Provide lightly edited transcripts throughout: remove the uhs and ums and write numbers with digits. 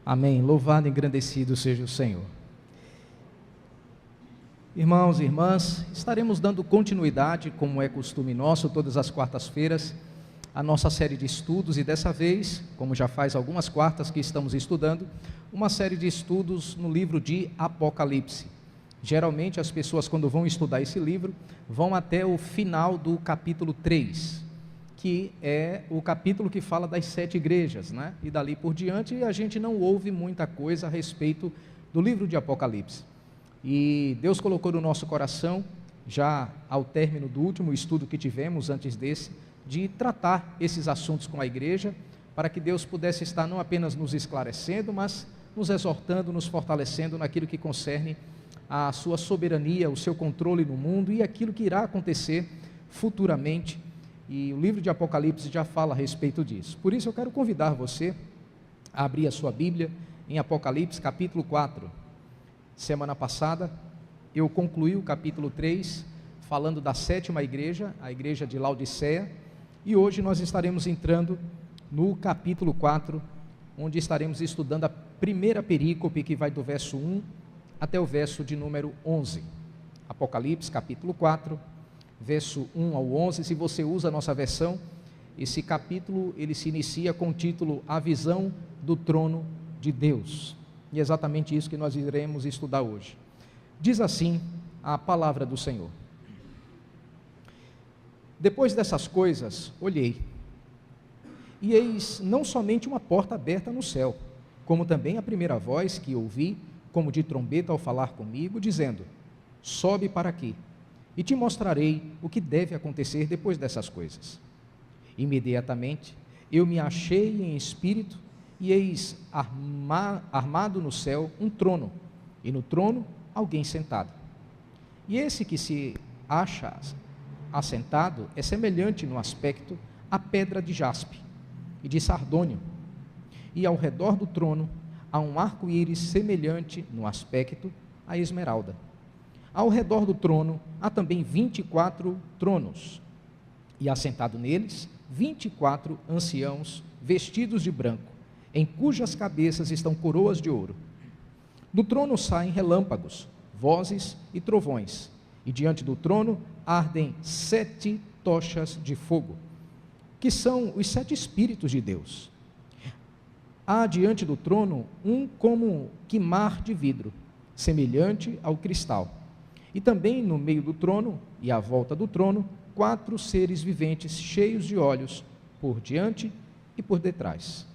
Amém. Louvado e engrandecido seja o Senhor. Irmãos e irmãs, estaremos dando continuidade, como é costume nosso, todas as quartas-feiras, a nossa série de estudos, e dessa vez, como já faz algumas quartas que estamos estudando, uma série de estudos no livro de Apocalipse. Geralmente as pessoas, quando vão estudar esse livro, vão até o final do capítulo 3, que é o capítulo que fala das 7 igrejas, né? E dali por diante a gente não ouve muita coisa a respeito do livro de Apocalipse. E Deus colocou no nosso coração, já ao término do último estudo que tivemos antes desse, de tratar esses assuntos com a igreja, para que Deus pudesse estar não apenas nos esclarecendo, mas nos exortando, nos fortalecendo naquilo que concerne a sua soberania, o seu controle no mundo e aquilo que irá acontecer futuramente. E o livro de Apocalipse já fala a respeito disso. Por isso eu quero convidar você a abrir a sua Bíblia em Apocalipse capítulo 4. Semana passada eu concluí o capítulo 3 falando da 7ª igreja, a igreja de Laodiceia, e hoje nós estaremos entrando no capítulo 4, onde estaremos estudando a primeira perícope, que vai do verso 1 até o verso de número 11. Apocalipse capítulo 4, verso 1 ao 11. Se você usa a nossa versão, esse capítulo ele se inicia com o título A Visão do Trono de Deus, e é exatamente isso que nós iremos estudar hoje. Diz assim a palavra do Senhor: Depois dessas coisas olhei, e eis não somente uma porta aberta no céu, como também a primeira voz que ouvi, como de trombeta ao falar comigo, dizendo: sobe para aqui, e te mostrarei o que deve acontecer depois dessas coisas. Imediatamente eu me achei em espírito, e eis armado no céu um trono, e no trono alguém sentado. E esse que se acha assentado é semelhante no aspecto à pedra de jaspe e de sardônio, e ao redor do trono há um arco-íris semelhante no aspecto à esmeralda. Ao redor do trono há também 24 tronos, e assentado neles 24 anciãos vestidos de branco, em cujas cabeças estão coroas de ouro. Do trono saem relâmpagos, vozes e trovões, e diante do trono ardem 7 tochas de fogo, que são os 7 Espíritos de Deus. Há diante do trono um como que mar de vidro, semelhante ao cristal. E também no meio do trono e à volta do trono, 4 seres viventes cheios de olhos, por diante e por detrás.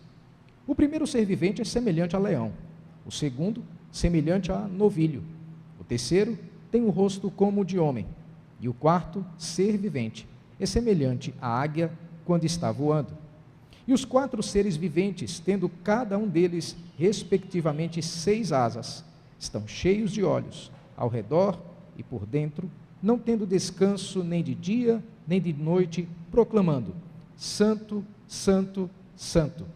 O primeiro ser vivente é semelhante a leão, o segundo, semelhante a novilho, o terceiro tem o rosto como o de homem, e o quarto ser vivente é semelhante à águia quando está voando. E os 4 seres viventes, tendo cada um deles, respectivamente, 6 asas, estão cheios de olhos, ao redor e por dentro, não tendo descanso nem de dia, nem de noite, proclamando: Santo, Santo, Santo,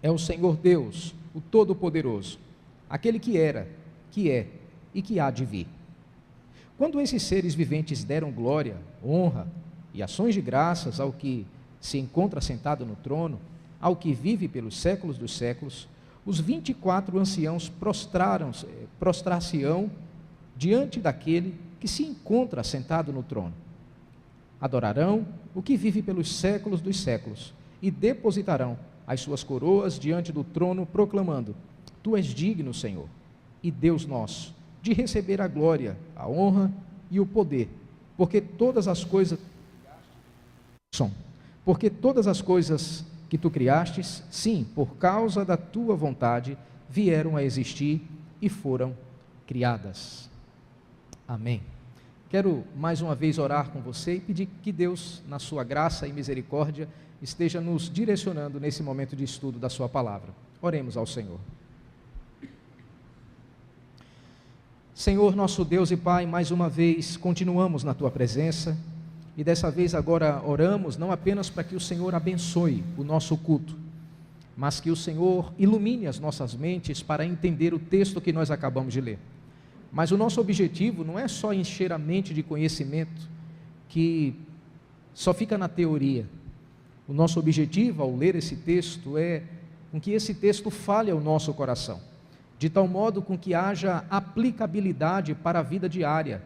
é o Senhor Deus, o Todo-Poderoso, aquele que era, que é e que há de vir. Quando esses seres viventes deram glória, honra e ações de graças ao que se encontra sentado no trono, ao que vive pelos séculos dos séculos, os 24 anciãos prostrar-se-ão diante daquele que se encontra sentado no trono. Adorarão o que vive pelos séculos dos séculos e depositarão as suas coroas diante do trono, proclamando: Tu és digno, Senhor, e Deus nosso, de receber a glória, a honra e o poder, porque todas as coisas que tu criastes, sim, por causa da tua vontade, vieram a existir e foram criadas. Amém. Quero mais uma vez orar com você e pedir que Deus, na sua graça e misericórdia, esteja nos direcionando nesse momento de estudo da sua palavra. Oremos ao Senhor. Senhor, nosso Deus e Pai, mais uma vez continuamos na tua presença, e dessa vez agora oramos não apenas para que o Senhor abençoe o nosso culto, mas que o Senhor ilumine as nossas mentes para entender o texto que nós acabamos de ler. Mas o nosso objetivo não é só encher a mente de conhecimento que só fica na teoria. O nosso objetivo ao ler esse texto é com que esse texto fale ao nosso coração, de tal modo com que haja aplicabilidade para a vida diária.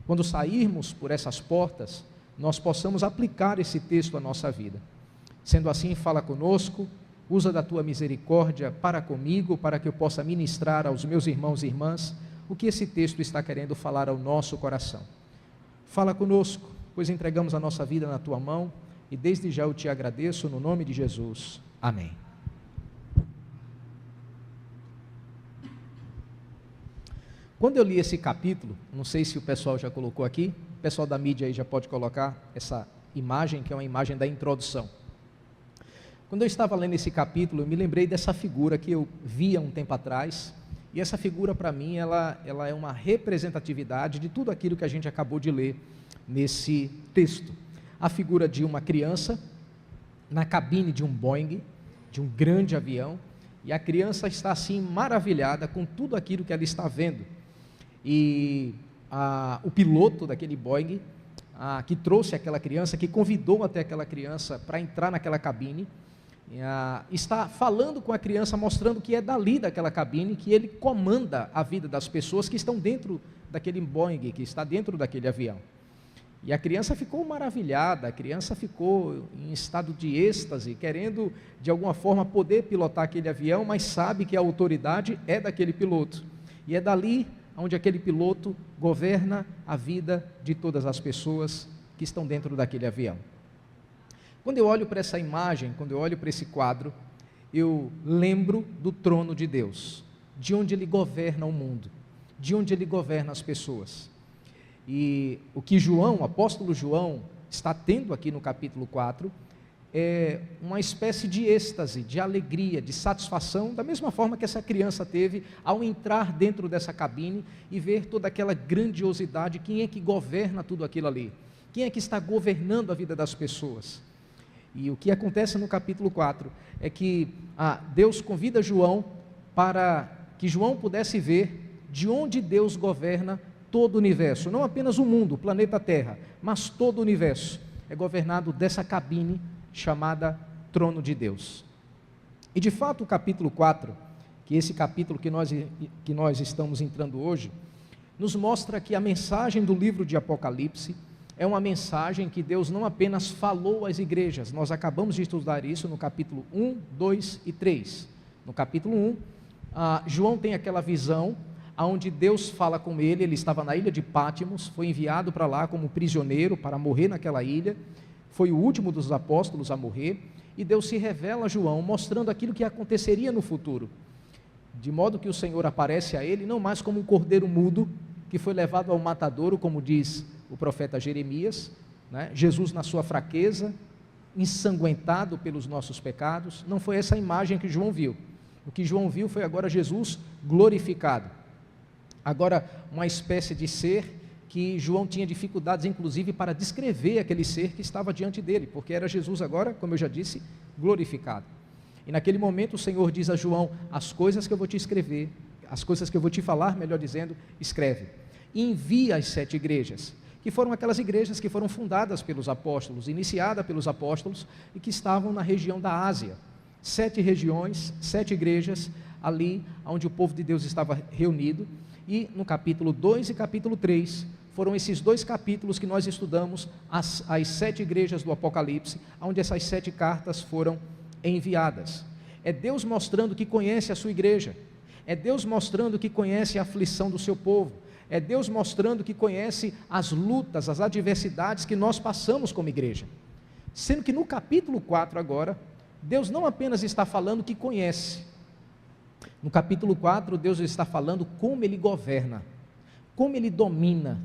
Quando sairmos por essas portas, nós possamos aplicar esse texto à nossa vida. Sendo assim, fala conosco, usa da tua misericórdia para comigo, para que eu possa ministrar aos meus irmãos e irmãs o que esse texto está querendo falar ao nosso coração. Fala conosco, pois entregamos a nossa vida na tua mão, e desde já eu te agradeço no nome de Jesus. Amém. Quando eu li esse capítulo, não sei se o pessoal já colocou aqui, o pessoal da mídia aí já pode colocar essa imagem, que é uma imagem da introdução. Quando eu estava lendo esse capítulo, eu me lembrei dessa figura que eu via um tempo atrás, e essa figura para mim, ela é uma representatividade de tudo aquilo que a gente acabou de ler nesse texto. A figura de uma criança na cabine de um Boeing, de um grande avião, e a criança está assim maravilhada com tudo aquilo que ela está vendo. E o piloto daquele Boeing, que trouxe aquela criança, que convidou até aquela criança para entrar naquela cabine, está falando com a criança, mostrando que é dali daquela cabine que ele comanda a vida das pessoas que estão dentro daquele Boeing, que está dentro daquele avião. E a criança ficou maravilhada, a criança ficou em estado de êxtase, querendo de alguma forma poder pilotar aquele avião, mas sabe que a autoridade é daquele piloto. E é dali onde aquele piloto governa a vida de todas as pessoas que estão dentro daquele avião. Quando eu olho para essa imagem, quando eu olho para esse quadro, eu lembro do trono de Deus, de onde Ele governa o mundo, de onde Ele governa as pessoas. E o que João, o apóstolo João, está tendo aqui no capítulo 4, é uma espécie de êxtase, de alegria, de satisfação, da mesma forma que essa criança teve ao entrar dentro dessa cabine e ver toda aquela grandiosidade, quem é que governa tudo aquilo ali, quem é que está governando a vida das pessoas. E o que acontece no capítulo 4 é que Deus convida João para que João pudesse ver de onde Deus governa todo o universo, não apenas o mundo, o planeta Terra, mas todo o universo é governado dessa cabine chamada Trono de Deus. E de fato o capítulo 4, que é esse capítulo que nós estamos entrando hoje, nos mostra que a mensagem do livro de Apocalipse é uma mensagem que Deus não apenas falou às igrejas, nós acabamos de estudar isso no capítulo 1, 2 e 3. No capítulo 1, João tem aquela visão onde Deus fala com ele, ele estava na ilha de Pátimos, foi enviado para lá como prisioneiro para morrer naquela ilha, foi o último dos apóstolos a morrer, e Deus se revela a João, mostrando aquilo que aconteceria no futuro, de modo que o Senhor aparece a ele, não mais como um cordeiro mudo, que foi levado ao matadouro, como diz o profeta Jeremias, né? Jesus na sua fraqueza, ensanguentado pelos nossos pecados. Não foi essa imagem que João viu. O que João viu foi agora Jesus glorificado. Agora, uma espécie de ser que João tinha dificuldades, inclusive, para descrever aquele ser que estava diante dele, porque era Jesus agora, como eu já disse, glorificado. E naquele momento o Senhor diz a João: as coisas que eu vou te escrever, as coisas que eu vou te falar, melhor dizendo, escreve. E envia as 7 igrejas, que foram aquelas igrejas que foram fundadas pelos apóstolos, iniciadas pelos apóstolos, e que estavam na região da Ásia. 7 regiões, 7 igrejas, ali onde o povo de Deus estava reunido. E no capítulo 2 e capítulo 3, foram esses 2 capítulos que nós estudamos, as 7 igrejas do Apocalipse, onde essas 7 cartas foram enviadas. É Deus mostrando que conhece a sua igreja, é Deus mostrando que conhece a aflição do seu povo, é Deus mostrando que conhece as lutas, as adversidades que nós passamos como igreja. Sendo que no capítulo 4 agora, Deus não apenas está falando que conhece. No capítulo 4, Deus está falando como Ele governa, como Ele domina,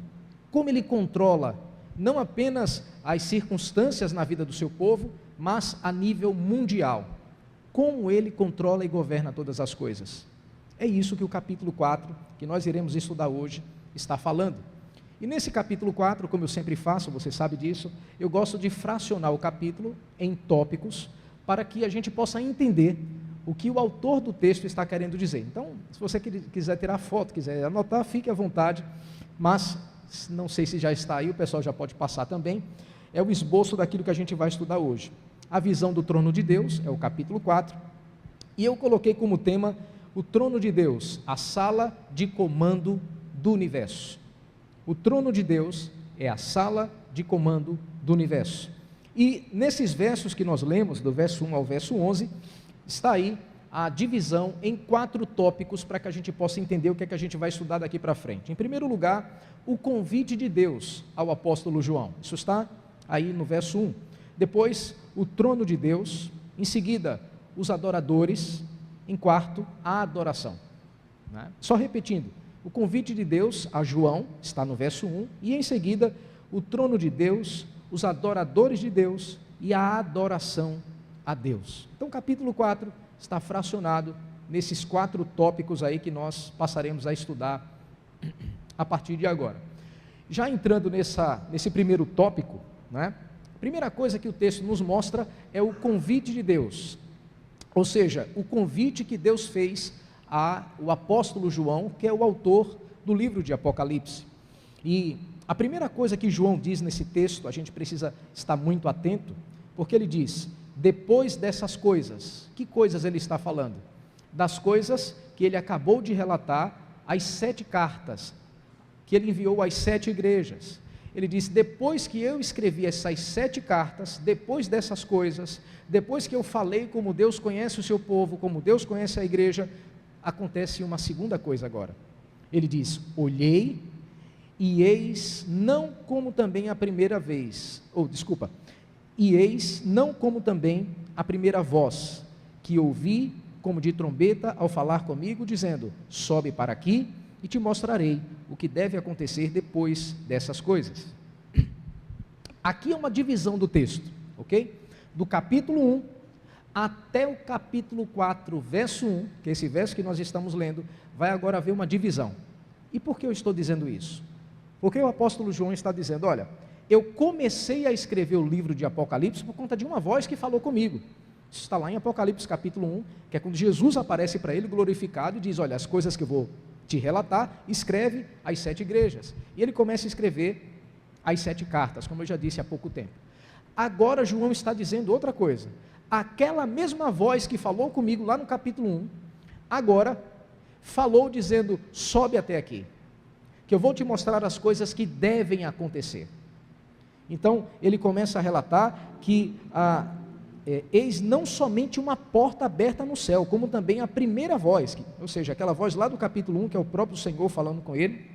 como Ele controla, não apenas as circunstâncias na vida do seu povo, mas a nível mundial. Como Ele controla e governa todas as coisas. É isso que o capítulo 4, que nós iremos estudar hoje, está falando. E nesse capítulo 4, como eu sempre faço, você sabe disso, eu gosto de fracionar o capítulo em tópicos, para que a gente possa entender o que o autor do texto está querendo dizer. Então, se você quiser tirar foto, quiser anotar, fique à vontade, mas não sei se já está aí, o pessoal já pode passar também, é o esboço daquilo que a gente vai estudar hoje. A visão do trono de Deus, é o capítulo 4, E eu coloquei como tema o trono de Deus, a sala de comando do universo. O trono de Deus é a sala de comando do universo. E nesses versos que nós lemos, do verso 1 ao verso 11, está aí a divisão em 4 tópicos para que a gente possa entender o que é que a gente vai estudar daqui para frente. Em primeiro lugar, o convite de Deus ao apóstolo João. Isso está aí no verso 1. Depois, o trono de Deus. Em seguida, os adoradores. Em quarto, a adoração. Só repetindo, o convite de Deus a João está no verso 1. E em seguida, o trono de Deus, os adoradores de Deus e a adoração a Deus. Então, capítulo 4 está fracionado nesses 4 tópicos aí que nós passaremos a estudar a partir de agora. Já entrando nesse primeiro tópico, a primeira coisa que o texto nos mostra é o convite de Deus, ou seja, o convite que Deus fez ao apóstolo João, que é o autor do livro de Apocalipse. E a primeira coisa que João diz nesse texto, a gente precisa estar muito atento, porque ele diz: depois dessas coisas. Que coisas ele está falando? Das coisas que ele acabou de relatar, as 7 cartas que ele enviou às 7 igrejas. Ele diz: depois que eu escrevi essas 7 cartas, depois dessas coisas, depois que eu falei como Deus conhece o seu povo, como Deus conhece a igreja, acontece uma segunda coisa agora. Ele diz: olhei e eis não como também a primeira vez, e eis não como também a primeira voz, que ouvi como de trombeta ao falar comigo, dizendo: sobe para aqui e te mostrarei o que deve acontecer depois dessas coisas. Aqui é uma divisão do texto, ok? Do capítulo 1 até o capítulo 4, verso 1, que é esse verso que nós estamos lendo, vai agora haver uma divisão. E por que eu estou dizendo isso? Porque o apóstolo João está dizendo: olha, eu comecei a escrever o livro de Apocalipse por conta de uma voz que falou comigo. Isso está lá em Apocalipse capítulo 1, que é quando Jesus aparece para ele glorificado e diz: olha, as coisas que eu vou te relatar, escreve as 7 igrejas. E ele começa a escrever as 7 cartas, como eu já disse há pouco tempo. Agora João está dizendo outra coisa. Aquela mesma voz que falou comigo lá no capítulo 1, agora falou dizendo: sobe até aqui, que eu vou te mostrar as coisas que devem acontecer. Então, ele começa a relatar que eis não somente uma porta aberta no céu, como também a primeira voz, ou seja, aquela voz lá do capítulo 1, que é o próprio Senhor falando com ele,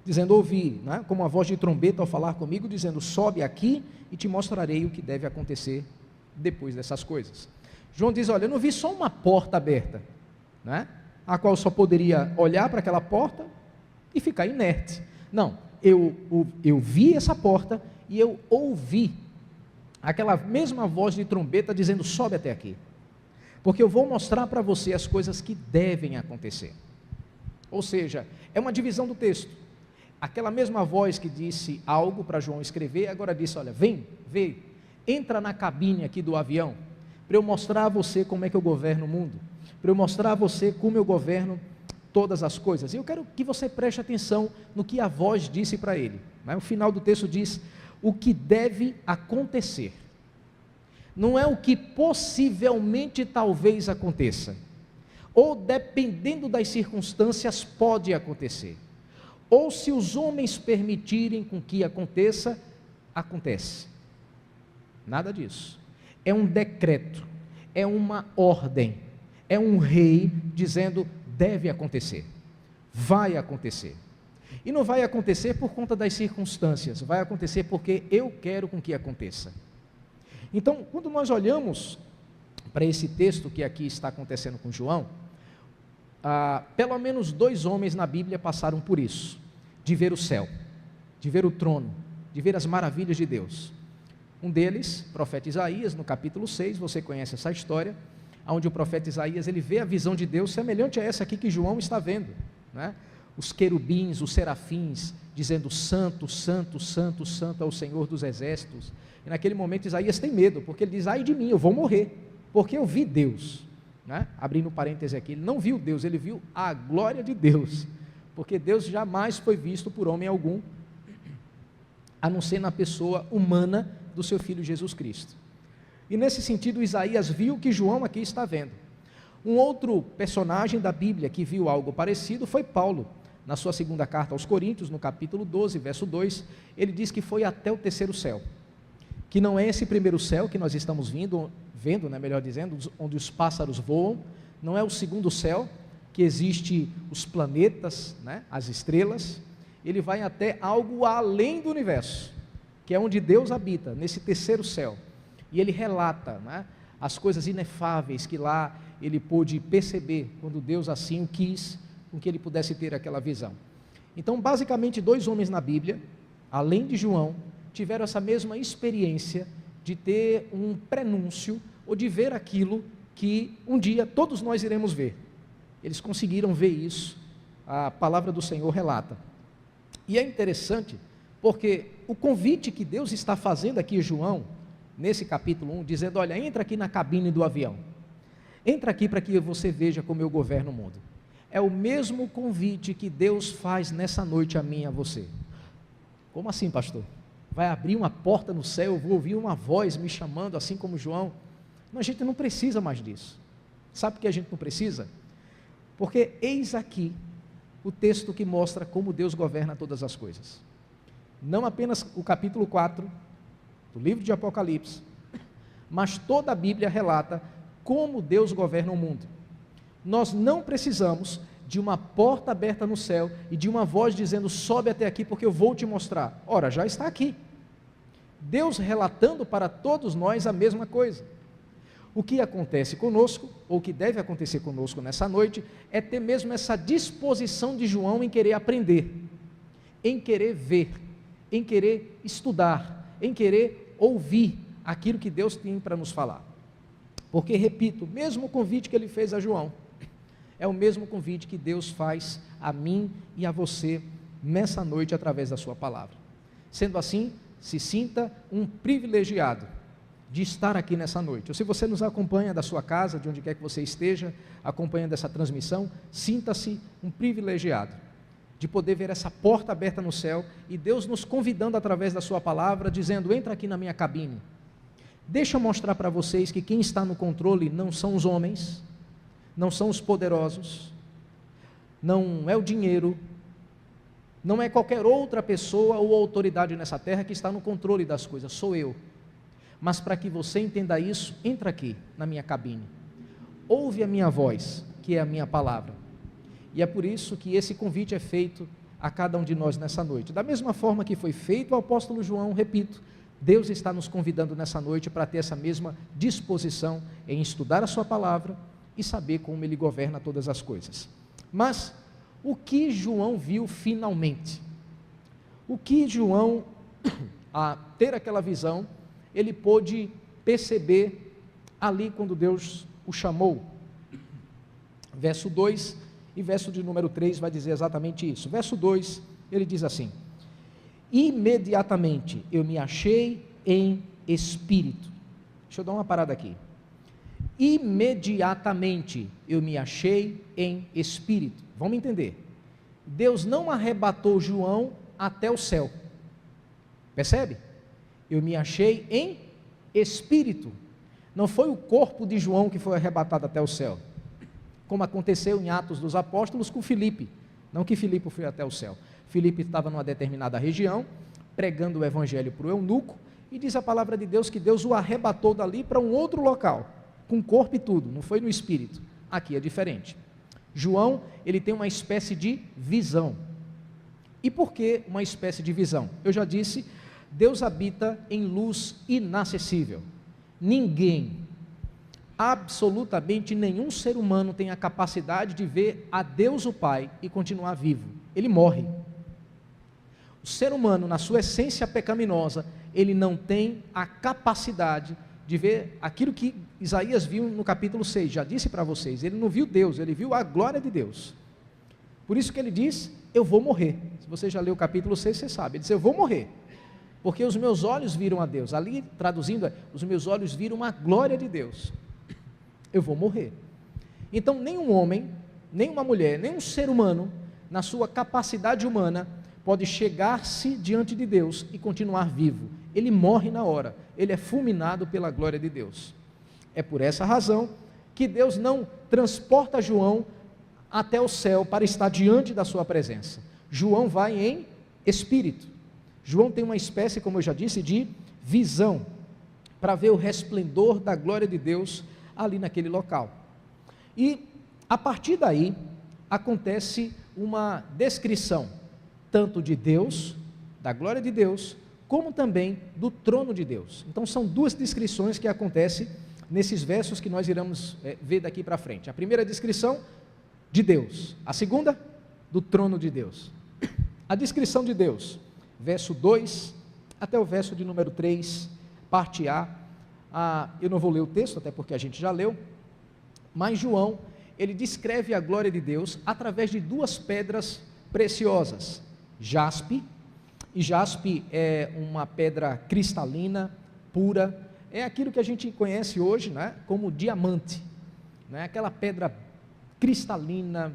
dizendo: ouvi, como a voz de trombeta ao falar comigo, dizendo: sobe aqui e te mostrarei o que deve acontecer depois dessas coisas. João diz: olha, eu não vi só uma porta aberta, a qual só poderia olhar para aquela porta e ficar inerte. Não, eu vi essa porta e eu ouvi aquela mesma voz de trombeta dizendo: sobe até aqui, porque eu vou mostrar para você as coisas que devem acontecer. Ou seja, é uma divisão do texto. Aquela mesma voz que disse algo para João escrever, agora disse: olha, vem, entra na cabine aqui do avião, para eu mostrar a você como é que eu governo o mundo, para eu mostrar a você como eu governo todas as coisas. E eu quero que você preste atenção no que a voz disse para ele. O final do texto diz: o que deve acontecer. Não é o que possivelmente talvez aconteça, ou dependendo das circunstâncias pode acontecer, ou se os homens permitirem com que aconteça, acontece. Nada disso. É um decreto, é uma ordem, é um rei dizendo: deve acontecer, vai acontecer. E não vai acontecer por conta das circunstâncias, vai acontecer porque eu quero com que aconteça. Então, quando nós olhamos para esse texto que aqui está acontecendo com João, pelo menos 2 homens na Bíblia passaram por isso, de ver o céu, de ver o trono, de ver as maravilhas de Deus. Um deles, o profeta Isaías, no capítulo 6, você conhece essa história, onde o profeta Isaías, ele vê a visão de Deus semelhante a essa aqui que João está vendo, os querubins, os serafins, dizendo: santo, santo, santo, santo é o Senhor dos exércitos. E naquele momento Isaías tem medo, porque ele diz: ai de mim, eu vou morrer, porque eu vi Deus. Abrindo parêntese aqui, ele não viu Deus, ele viu a glória de Deus, porque Deus jamais foi visto por homem algum, a não ser na pessoa humana do seu Filho Jesus Cristo. E nesse sentido, Isaías viu o que João aqui está vendo. Um outro personagem da Bíblia que viu algo parecido foi Paulo. Na sua segunda carta aos Coríntios, no capítulo 12, verso 2, ele diz que foi até o terceiro céu, que não é esse primeiro céu que nós estamos vendo, né, melhor dizendo, onde os pássaros voam, não é o segundo céu, que existe os planetas, né, as estrelas. Ele vai até algo além do universo, que é onde Deus habita, nesse terceiro céu, e ele relata, né, as coisas inefáveis que lá ele pôde perceber, quando Deus assim o quis, com que ele pudesse ter aquela visão. Então, basicamente, dois homens na Bíblia, além de João, tiveram essa mesma experiência de ter um prenúncio, ou de ver aquilo que um dia todos nós iremos ver. Eles conseguiram ver isso, a palavra do Senhor relata. E é interessante, porque o convite que Deus está fazendo aqui, João, nesse capítulo 1, dizendo, olha, entra aqui na cabine do avião, entra aqui para que você veja como eu governo o mundo. É o mesmo convite que Deus faz nessa noite a mim e a você. Como assim, pastor? Vai abrir uma porta no céu, eu vou ouvir uma voz me chamando, assim como João? Não, a gente não precisa mais disso. Sabe por que a gente não precisa? Porque eis aqui o texto que mostra como Deus governa todas as coisas. Não apenas o capítulo 4 do livro de Apocalipse, mas toda a Bíblia relata como Deus governa o mundo. Nós não precisamos de uma porta aberta no céu e de uma voz dizendo, sobe até aqui porque eu vou te mostrar. Ora, já está aqui. Deus relatando para todos nós a mesma coisa. O que acontece conosco, ou o que deve acontecer conosco nessa noite, é ter mesmo essa disposição de João em querer aprender, em querer ver, em querer estudar, em querer ouvir aquilo que Deus tem para nos falar. Porque, repito, o mesmo convite que ele fez a João, é o mesmo convite que Deus faz a mim e a você nessa noite através da sua palavra. Sendo assim, se sinta um privilegiado de estar aqui nessa noite. Ou se você nos acompanha da sua casa, de onde quer que você esteja, acompanhando essa transmissão, sinta-se um privilegiado de poder ver essa porta aberta no céu e Deus nos convidando através da sua palavra, dizendo, entra aqui na minha cabine. Deixa eu mostrar para vocês que quem está no controle não são os homens, não são os poderosos, não é o dinheiro, não é qualquer outra pessoa ou autoridade nessa terra que está no controle das coisas, sou eu. Mas para que você entenda isso, entra aqui na minha cabine, ouve a minha voz, que é a minha palavra, e é por isso que esse convite é feito a cada um de nós nessa noite, da mesma forma que foi feito ao apóstolo João, repito, Deus está nos convidando nessa noite para ter essa mesma disposição em estudar a sua palavra e saber como ele governa todas as coisas. Mas o que João viu finalmente? O que João, a ter aquela visão, ele pôde perceber ali quando Deus o chamou? Verso 2 e verso de número 3 vai dizer exatamente isso. Verso 2, ele diz assim, imediatamente eu me achei em espírito. Deixa eu dar uma parada aqui. Imediatamente eu me achei em espírito. Vamos entender. Deus não arrebatou João até o céu. Percebe? Eu me achei em espírito. Não foi o corpo de João que foi arrebatado até o céu, como aconteceu em Atos dos Apóstolos com Filipe. Não que Filipe foi até o céu. Filipe estava numa determinada região, pregando o evangelho para o eunuco, e diz a palavra de Deus que Deus o arrebatou dali para um outro local, com corpo e tudo, não foi no espírito. Aqui é diferente. João, ele tem uma espécie de visão. E por que uma espécie de visão? Eu já disse, Deus habita em luz inacessível. Ninguém, absolutamente nenhum ser humano tem a capacidade de ver a Deus o Pai e continuar vivo. Ele morre. O ser humano, na sua essência pecaminosa, ele não tem a capacidade de ver aquilo que Isaías viu no capítulo 6, já disse para vocês, ele não viu Deus, ele viu a glória de Deus. Por isso que ele diz, eu vou morrer. Se você já leu o capítulo 6, você sabe, ele diz, eu vou morrer, porque os meus olhos viram a Deus. Ali, traduzindo, os meus olhos viram a glória de Deus. Eu vou morrer. Então, nenhum homem, nem uma mulher, nem um ser humano, na sua capacidade humana, pode chegar-se diante de Deus e continuar vivo. Ele morre na hora, ele é fulminado pela glória de Deus. É por essa razão que Deus não transporta João até o céu para estar diante da sua presença. João vai em espírito. João tem uma espécie, como eu já disse, de visão, para ver o resplendor da glória de Deus ali naquele local. E a partir daí acontece uma descrição tanto de Deus, da glória de Deus, como também do trono de Deus. Então são duas descrições que acontecem nesses versos que nós iremos ver daqui para frente. A primeira descrição de Deus, a segunda do trono de Deus. A descrição de Deus, verso 2 até o verso de número 3, parte A. Eu não vou ler o texto, até porque a gente já leu, mas João, ele descreve a glória de Deus através de duas pedras preciosas, jaspe, e jaspe é uma pedra cristalina, pura, é aquilo que a gente conhece hoje, né, como diamante, né, aquela pedra cristalina,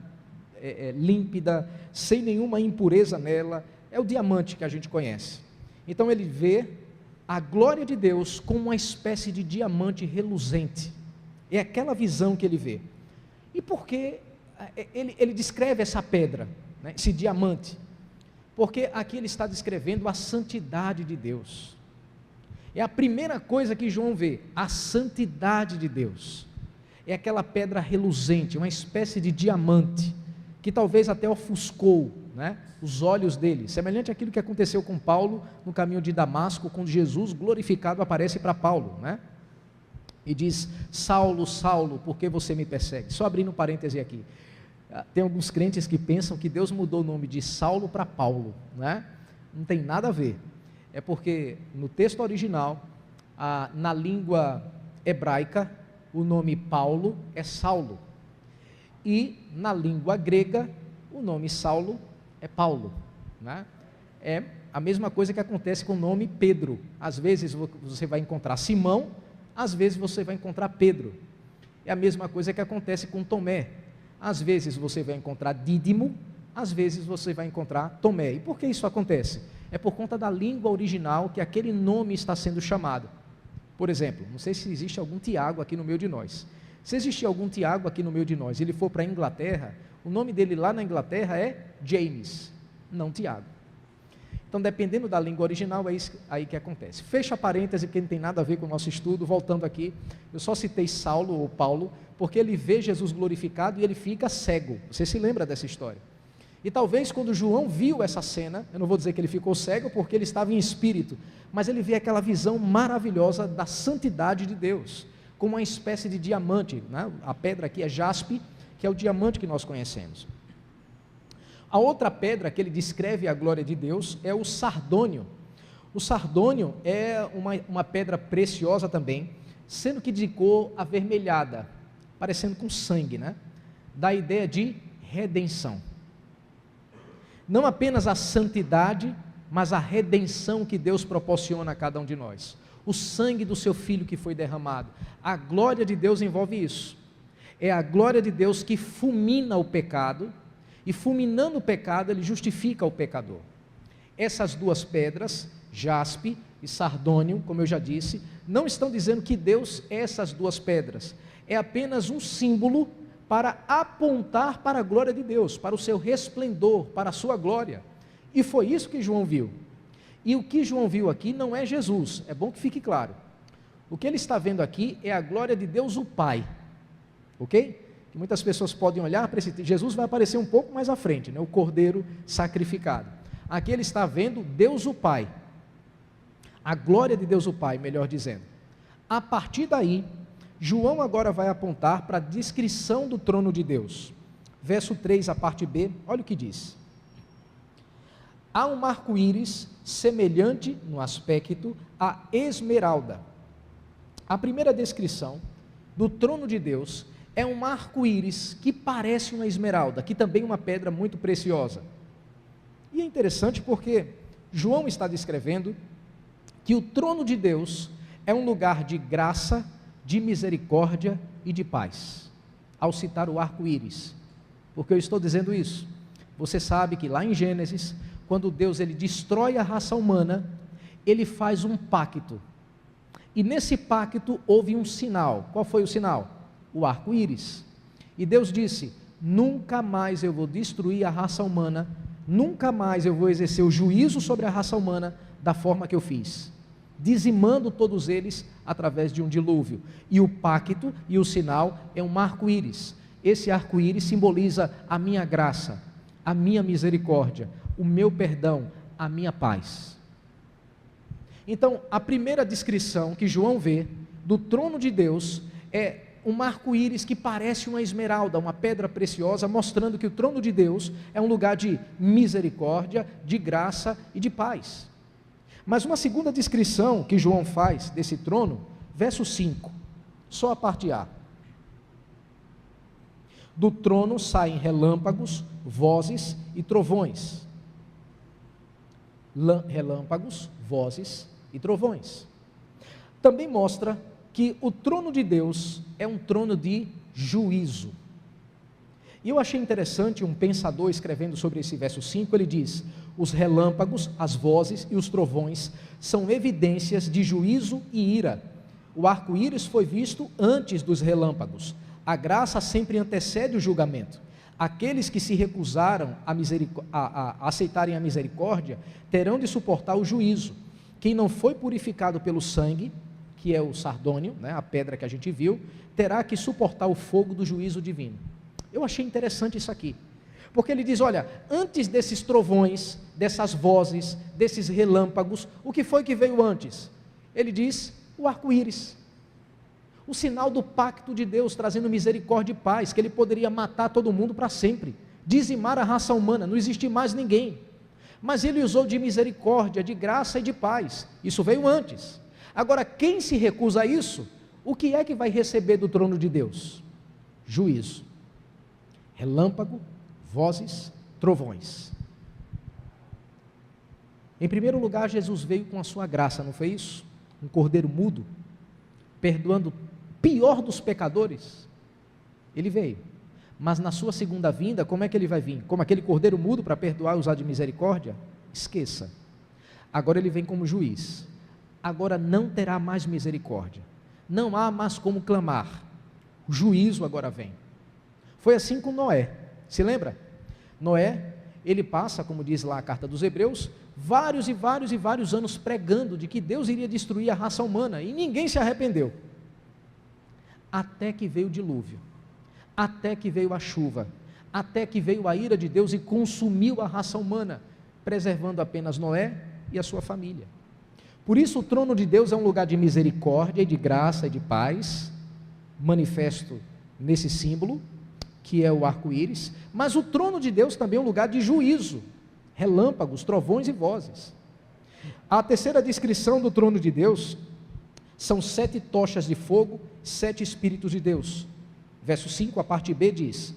límpida, sem nenhuma impureza nela, é o diamante que a gente conhece. Então ele vê a glória de Deus como uma espécie de diamante reluzente, é aquela visão que ele vê. E por que ele descreve essa pedra, né, esse diamante? Porque aqui ele está descrevendo a santidade de Deus. É a primeira coisa que João vê, a santidade de Deus. É aquela pedra reluzente, uma espécie de diamante, que talvez até ofuscou, né, os olhos dele, semelhante àquilo que aconteceu com Paulo no caminho de Damasco, quando Jesus glorificado aparece para Paulo, né? E diz: Saulo, Saulo, por que você me persegue? Só abrindo um parêntese aqui, tem alguns crentes que pensam que Deus mudou o nome de Saulo para Paulo, né? Não tem nada a ver, é porque no texto original, na língua hebraica, o nome Paulo é Saulo, e na língua grega, o nome Saulo é Paulo, né? É a mesma coisa que acontece com o nome Pedro. Às vezes você vai encontrar Simão, às vezes você vai encontrar Pedro. É a mesma coisa que acontece com Tomé. Às vezes você vai encontrar Dídimo, às vezes você vai encontrar Tomé. E por que isso acontece? É por conta da língua original que aquele nome está sendo chamado. Por exemplo, não sei se existe algum Tiago aqui no meio de nós. Se existir algum Tiago aqui no meio de nós, ele for para a Inglaterra, o nome dele lá na Inglaterra é James, não Tiago. Então, dependendo da língua original, é isso aí que acontece. Fecha parêntese, que não tem nada a ver com o nosso estudo. Voltando aqui, eu só citei Saulo ou Paulo, porque ele vê Jesus glorificado e ele fica cego. Você se lembra dessa história? E talvez quando João viu essa cena, eu não vou dizer que ele ficou cego, porque ele estava em espírito, mas ele vê aquela visão maravilhosa da santidade de Deus, como uma espécie de diamante, né? A pedra aqui é jaspe, que é o diamante que nós conhecemos. A outra pedra que ele descreve a glória de Deus é o sardônio. O sardônio é uma pedra preciosa também, sendo que de cor avermelhada, parecendo com sangue, né? Dá a ideia de redenção. Não apenas a santidade, mas a redenção que Deus proporciona a cada um de nós. O sangue do seu Filho que foi derramado. A glória de Deus envolve isso. É a glória de Deus que fulmina o pecado, e fulminando o pecado, ele justifica o pecador. Essas duas pedras, jaspe e sardônio, como eu já disse, não estão dizendo que Deus é essas duas pedras, é apenas um símbolo para apontar para a glória de Deus, para o seu resplendor, para a sua glória. E foi isso que João viu. E o que João viu aqui não é Jesus, é bom que fique claro. O que ele está vendo aqui é a glória de Deus o Pai, ok? Que muitas pessoas podem olhar para esse, Jesus vai aparecer um pouco mais à frente, né? O Cordeiro sacrificado. Aqui ele está vendo Deus o Pai, a glória de Deus o Pai, melhor dizendo. A partir daí, João agora vai apontar para a descrição do trono de Deus. Verso 3, a parte B, olha o que diz. Há um arco-íris semelhante no aspecto à esmeralda. A primeira descrição do trono de Deus é um arco-íris que parece uma esmeralda, que também é uma pedra muito preciosa. E é interessante porque João está descrevendo que o trono de Deus é um lugar de graça, de misericórdia e de paz, ao citar o arco-íris. Por que eu estou dizendo isso? Você sabe que lá em Gênesis, quando Deus ele destrói a raça humana, ele faz um pacto, e nesse pacto houve um sinal. Qual foi o sinal? o arco-íris. E Deus disse: nunca mais eu vou destruir a raça humana, nunca mais eu vou exercer o juízo sobre a raça humana da forma que eu fiz, dizimando todos eles através de um dilúvio. E o pacto e o sinal é um arco-íris. Esse arco-íris simboliza a minha graça, a minha misericórdia, o meu perdão, a minha paz. Então, a primeira descrição que João vê do trono de Deus é um arco-íris que parece uma esmeralda, uma pedra preciosa, mostrando que o trono de Deus é um lugar de misericórdia, de graça e de paz. Mas uma segunda descrição que João faz desse trono, verso 5, só a parte A. Do trono saem relâmpagos, vozes e trovões. Relâmpagos, vozes e trovões. Também mostra que o trono de Deus é um trono de juízo. E eu achei interessante um pensador escrevendo sobre esse verso 5, ele diz: os relâmpagos, as vozes e os trovões são evidências de juízo e ira. O arco-íris foi visto antes dos relâmpagos. A graça sempre antecede o julgamento. Aqueles que se recusaram a aceitarem a misericórdia terão de suportar o juízo. Quem não foi purificado pelo sangue, que é o sardônio, né, a pedra que a gente viu, terá que suportar o fogo do juízo divino. Eu achei interessante isso aqui, porque ele diz: olha, antes desses trovões, dessas vozes, desses relâmpagos, o que foi que veio antes? Ele diz: o arco-íris, o sinal do pacto de Deus, trazendo misericórdia e paz, que ele poderia matar todo mundo para sempre, dizimar a raça humana, não existir mais ninguém, mas ele usou de misericórdia, de graça e de paz. Isso veio antes. Agora, quem se recusa a isso, o que é que vai receber do trono de Deus? Juízo. Relâmpago, vozes, trovões. Em primeiro lugar, Jesus veio com a sua graça, não foi isso? Um cordeiro mudo, perdoando o pior dos pecadores. Ele veio. Mas na sua segunda vinda, como é que ele vai vir? Como aquele cordeiro mudo para perdoar e usar de misericórdia? Esqueça. Agora ele vem como juiz. Agora não terá mais misericórdia, não há mais como clamar, o juízo agora vem. Foi assim com Noé, se lembra? Noé, ele passa, como diz lá a carta dos Hebreus, vários e vários e vários anos pregando de que Deus iria destruir a raça humana, e ninguém se arrependeu, até que veio o dilúvio, até que veio a chuva, até que veio a ira de Deus e consumiu a raça humana, preservando apenas Noé e a sua família. Por isso o trono de Deus é um lugar de misericórdia e de graça e de paz, manifesto nesse símbolo, que é o arco-íris, mas o trono de Deus também é um lugar de juízo, relâmpagos, trovões e vozes. A terceira descrição do trono de Deus são 7 tochas de fogo, 7 Espíritos de Deus. Verso 5, a parte B diz: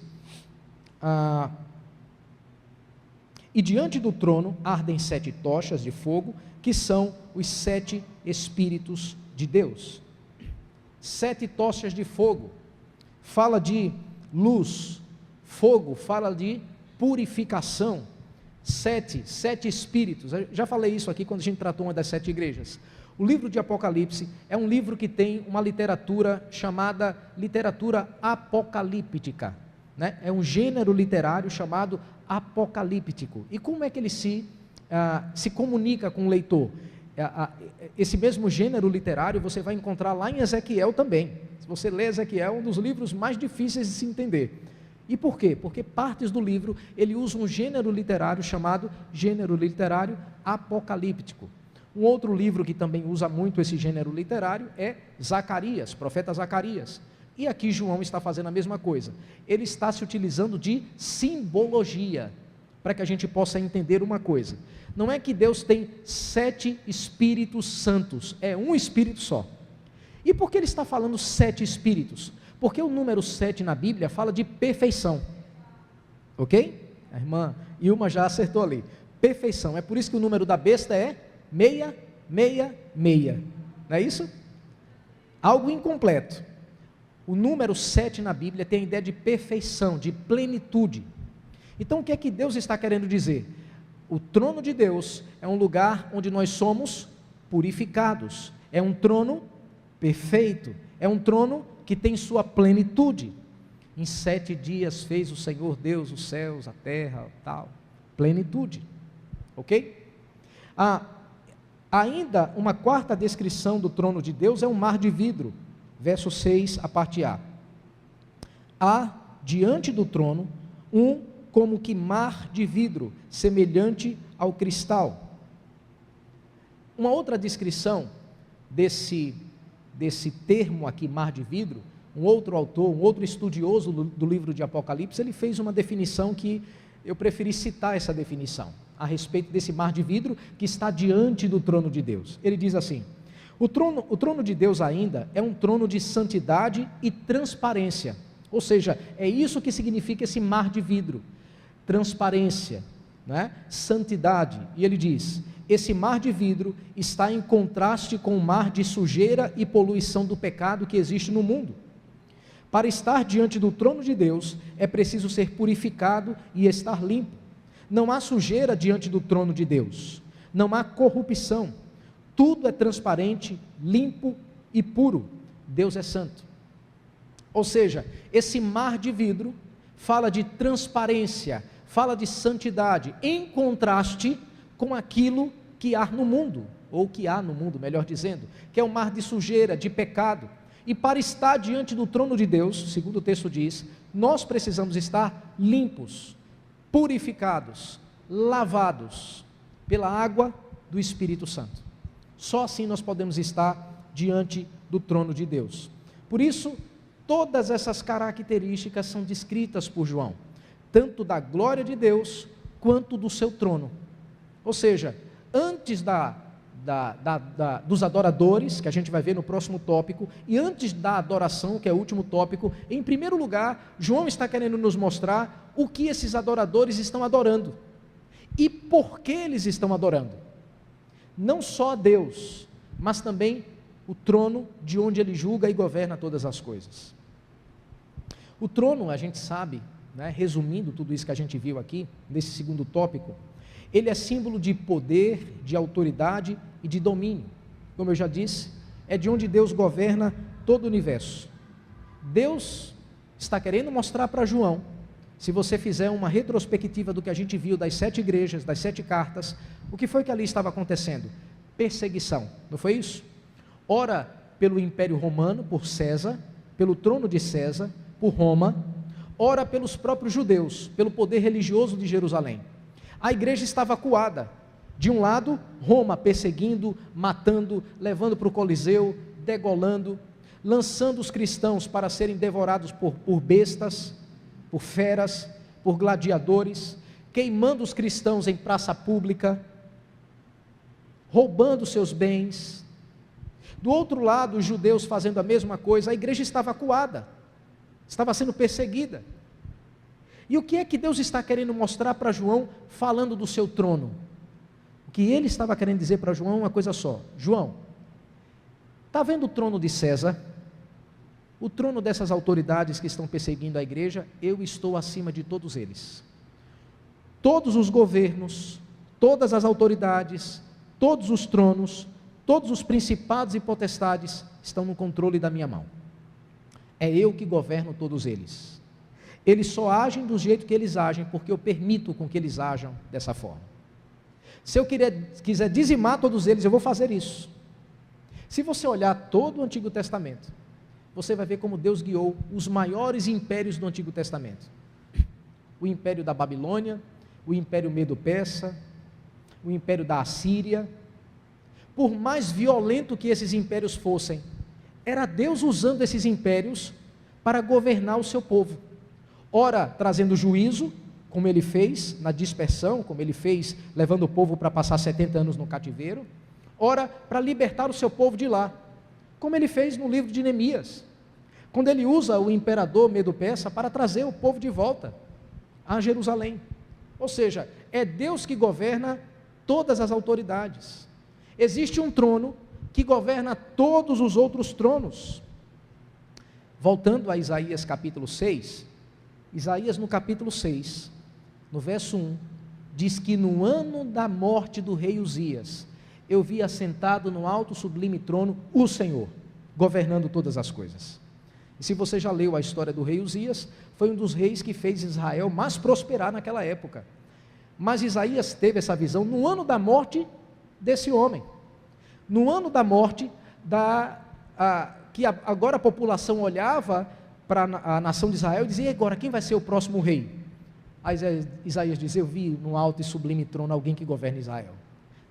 e diante do trono ardem 7 tochas de fogo, que são os 7 Espíritos de Deus. 7 tochas de fogo, fala de luz, fogo fala de purificação, 7 Espíritos, eu já falei isso aqui quando a gente tratou uma das 7 igrejas. O livro de Apocalipse é um livro que tem uma literatura chamada literatura apocalíptica, né? É um gênero literário chamado apocalíptico. E como é que ele se comunica com o leitor? Esse mesmo gênero literário você vai encontrar lá em Ezequiel também. Se você ler Ezequiel, é um dos livros mais difíceis de se entender. E por quê? Porque partes do livro ele usa um gênero literário chamado gênero literário apocalíptico. Um outro livro que também usa muito esse gênero literário é Zacarias, profeta Zacarias. E aqui João está fazendo a mesma coisa. Ele está se utilizando de simbologia, para que a gente possa entender uma coisa. Não é que Deus tem 7 Espíritos Santos, é um Espírito só. E por que ele está falando 7 Espíritos? Porque o número 7 na Bíblia fala de perfeição. Ok? A irmã Ilma já acertou ali. Perfeição. É por isso que o número da besta é 666. Não é isso? Algo incompleto. O número 7 na Bíblia tem a ideia de perfeição, de plenitude. Então o que é que Deus está querendo dizer? O trono de Deus é um lugar onde nós somos purificados, é um trono perfeito, é um trono que tem sua plenitude. Em 7 dias fez o Senhor Deus os céus, a terra, tal, plenitude, ok? Ainda uma quarta descrição do trono de Deus é um mar de vidro, verso 6, a parte A. Há diante do trono como que mar de vidro, semelhante ao cristal. Uma outra descrição desse termo aqui, mar de vidro, um outro autor, um outro estudioso do livro de Apocalipse, ele fez uma definição que eu preferi citar essa definição, a respeito desse mar de vidro que está diante do trono de Deus. Ele diz assim: o trono de Deus ainda é um trono de santidade e transparência, ou seja, é isso que significa esse mar de vidro, transparência, né? Santidade. E ele diz: esse mar de vidro está em contraste com o mar de sujeira e poluição do pecado que existe no mundo. Para estar diante do trono de Deus, é preciso ser purificado e estar limpo. Não há sujeira diante do trono de Deus, não há corrupção, tudo é transparente, limpo e puro. Deus é santo. Ou seja, esse mar de vidro fala de transparência, fala de santidade, em contraste com aquilo que há no mundo, ou que há no mundo, melhor dizendo, que é um mar de sujeira, de pecado. E para estar diante do trono de Deus, segundo o texto diz, nós precisamos estar limpos, purificados, lavados pela água do Espírito Santo. Só assim nós podemos estar diante do trono de Deus. Por isso, todas essas características são descritas por João, tanto da glória de Deus, quanto do seu trono. Ou seja, antes dos adoradores, que a gente vai ver no próximo tópico, e antes da adoração, que é o último tópico, em primeiro lugar, João está querendo nos mostrar o que esses adoradores estão adorando, e por que eles estão adorando. Não só a Deus, mas também o trono de onde ele julga e governa todas as coisas. O trono, a gente sabe, né, resumindo tudo isso que a gente viu aqui, nesse segundo tópico, ele é símbolo de poder, de autoridade e de domínio. Como eu já disse, é de onde Deus governa todo o universo. Deus está querendo mostrar para João, se você fizer uma retrospectiva do que a gente viu das 7 igrejas, das 7 cartas, o que foi que ali estava acontecendo? Perseguição, não foi isso? Ora pelo Império Romano, por César, pelo trono de César, por Roma, ora pelos próprios judeus, pelo poder religioso de Jerusalém. A igreja estava acuada, de um lado, Roma perseguindo, matando, levando para o Coliseu, degolando, lançando os cristãos para serem devorados por bestas, por feras, por gladiadores, queimando os cristãos em praça pública, roubando seus bens. Do outro lado, os judeus fazendo a mesma coisa. A igreja estava acuada, estava sendo perseguida. E o que é que Deus está querendo mostrar para João, falando do seu trono? O que ele estava querendo dizer para João é uma coisa só: João, está vendo o trono de César? O trono dessas autoridades que estão perseguindo a igreja, eu estou acima de todos eles. Todos os governos, todas as autoridades, todos os tronos, todos os principados e potestades estão no controle da minha mão. É eu que governo todos eles. Eles só agem do jeito que eles agem, porque eu permito com que eles ajam dessa forma. Se eu quiser dizimar todos eles, eu vou fazer isso. Se você olhar todo o Antigo Testamento, você vai ver como Deus guiou os maiores impérios do Antigo Testamento. O império da Babilônia, o império Medo-Persa, o império da Assíria. Por mais violento que esses impérios fossem, era Deus usando esses impérios para governar o seu povo. Ora, trazendo juízo, como ele fez na dispersão, como ele fez levando o povo para passar 70 anos no cativeiro. Ora, para libertar o seu povo de lá, como ele fez no livro de Neemias, quando ele usa o imperador Medo-Persa para trazer o povo de volta a Jerusalém. Ou seja, é Deus que governa todas as autoridades. Existe um trono que governa todos os outros tronos. Voltando a Isaías capítulo 6, Isaías no capítulo 6, no verso 1, diz que no ano da morte do rei Uzias, eu vi assentado no alto sublime trono o Senhor, governando todas as coisas. E se você já leu a história do rei Uzias, foi um dos reis que fez Israel mais prosperar naquela época. Mas Isaías teve essa visão no ano da morte desse homem, no ano da morte que agora a população olhava para a nação de Israel e dizia: e agora, quem vai ser o próximo rei? Aí Isaías diz: eu vi no alto e sublime trono alguém que governa Israel.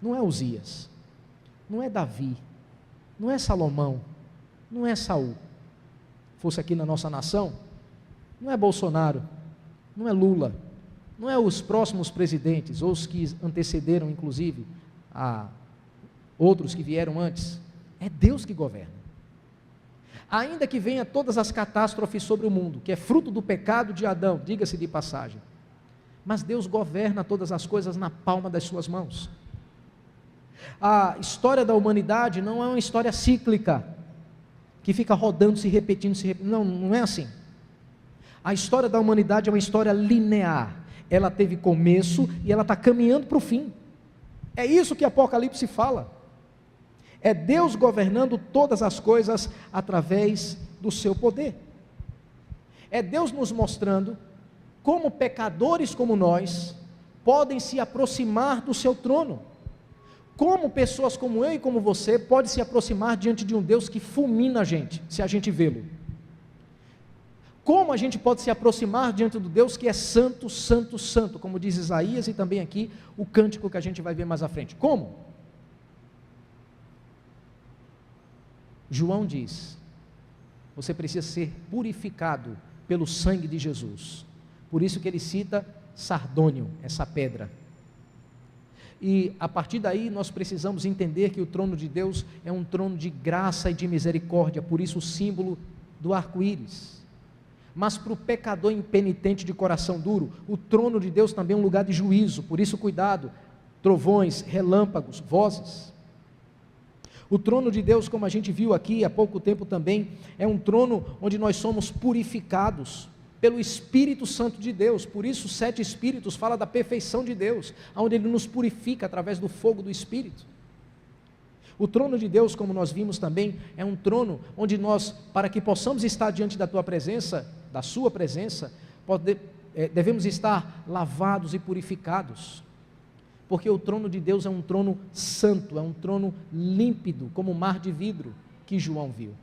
Não é Uzias, não é Davi, não é Salomão, não é Saul. Fosse aqui na nossa nação, não é Bolsonaro, não é Lula, não é os próximos presidentes, ou os que antecederam, inclusive, a outros que vieram antes. É Deus que governa. Ainda que venha todas as catástrofes sobre o mundo, que é fruto do pecado de Adão, diga-se de passagem, mas Deus governa todas as coisas na palma das suas mãos. A história da humanidade não é uma história cíclica, que fica rodando, se repetindo, não, não é assim. A história da humanidade é uma história linear, ela teve começo e ela está caminhando para o fim. É isso que Apocalipse fala. É Deus governando todas as coisas através do seu poder. É Deus nos mostrando como pecadores como nós podem se aproximar do seu trono. Como pessoas como eu e como você podem se aproximar diante de um Deus que fulmina a gente, se a gente vê-lo. Como a gente pode se aproximar diante do Deus que é santo, santo, santo, como diz Isaías e também aqui o cântico que a gente vai ver mais à frente. Como? João diz: você precisa ser purificado pelo sangue de Jesus. Por isso que ele cita sardônio, essa pedra. E a partir daí nós precisamos entender que o trono de Deus é um trono de graça e de misericórdia, por isso o símbolo do arco-íris. Mas para o pecador impenitente de coração duro, o trono de Deus também é um lugar de juízo, por isso cuidado, trovões, relâmpagos, vozes. O trono de Deus, como a gente viu aqui há pouco tempo também, é um trono onde nós somos purificados pelo Espírito Santo de Deus. Por isso 7 Espíritos fala da perfeição de Deus, onde Ele nos purifica através do fogo do Espírito. O trono de Deus, como nós vimos também, é um trono onde nós, para que possamos estar diante da tua presença, da sua presença, devemos estar lavados e purificados, porque o trono de Deus é um trono santo, é um trono límpido, como o mar de vidro que João viu.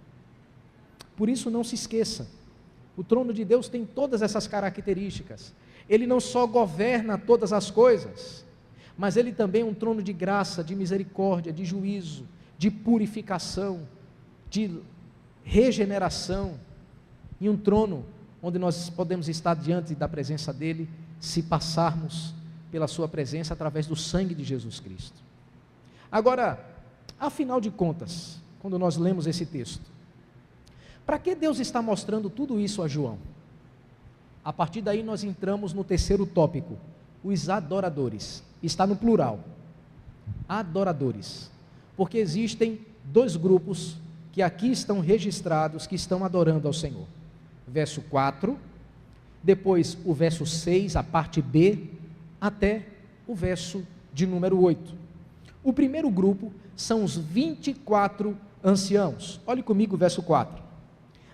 Por isso não se esqueça, o trono de Deus tem todas essas características. Ele não só governa todas as coisas, mas ele também é um trono de graça, de misericórdia, de juízo, de purificação, de regeneração, e um trono onde nós podemos estar diante da presença dele, se passarmos pela sua presença através do sangue de Jesus Cristo. Agora, afinal de contas, quando nós lemos esse texto, para que Deus está mostrando tudo isso a João? A partir daí nós entramos no terceiro tópico, os adoradores. Está no plural, adoradores, porque existem 2 grupos que aqui estão registrados, que estão adorando ao Senhor. Verso 4, depois o verso 6, a parte B, até o verso de número 8. O primeiro grupo são os 24 anciãos. Olhe comigo o verso 4.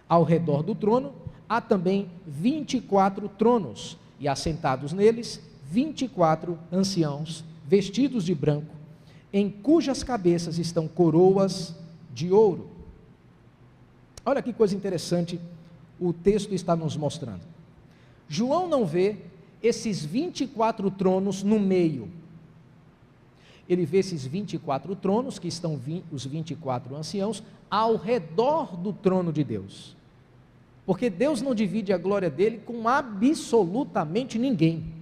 Ao redor do trono há também 24 tronos, e assentados neles 24 anciãos, vestidos de branco, em cujas cabeças estão coroas de ouro. Olha que coisa interessante o texto está nos mostrando. João não vê esses 24 tronos no meio. Ele vê esses 24 tronos, que estão os 24 anciãos, ao redor do trono de Deus. Porque Deus não divide a glória dele com absolutamente ninguém.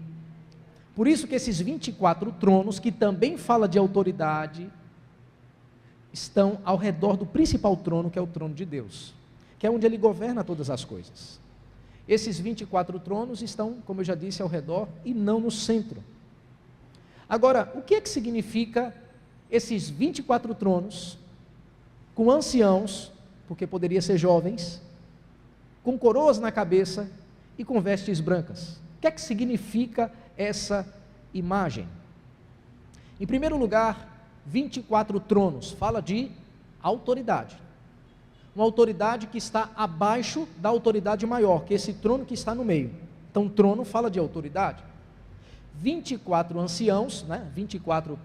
Por isso que esses 24 tronos, que também fala de autoridade, estão ao redor do principal trono, que é o trono de Deus, que é onde ele governa todas as coisas. Esses 24 tronos estão, como eu já disse, ao redor e não no centro. Agora, o que é que significa esses 24 tronos, com anciãos, porque poderia ser jovens, com coroas na cabeça e com vestes brancas? O que é que significa essa imagem? Em primeiro lugar, 24 tronos, fala de autoridade. uma autoridade que está abaixo da autoridade maior, que é esse trono que está no meio. Então, trono fala de autoridade. 24 anciãos, 24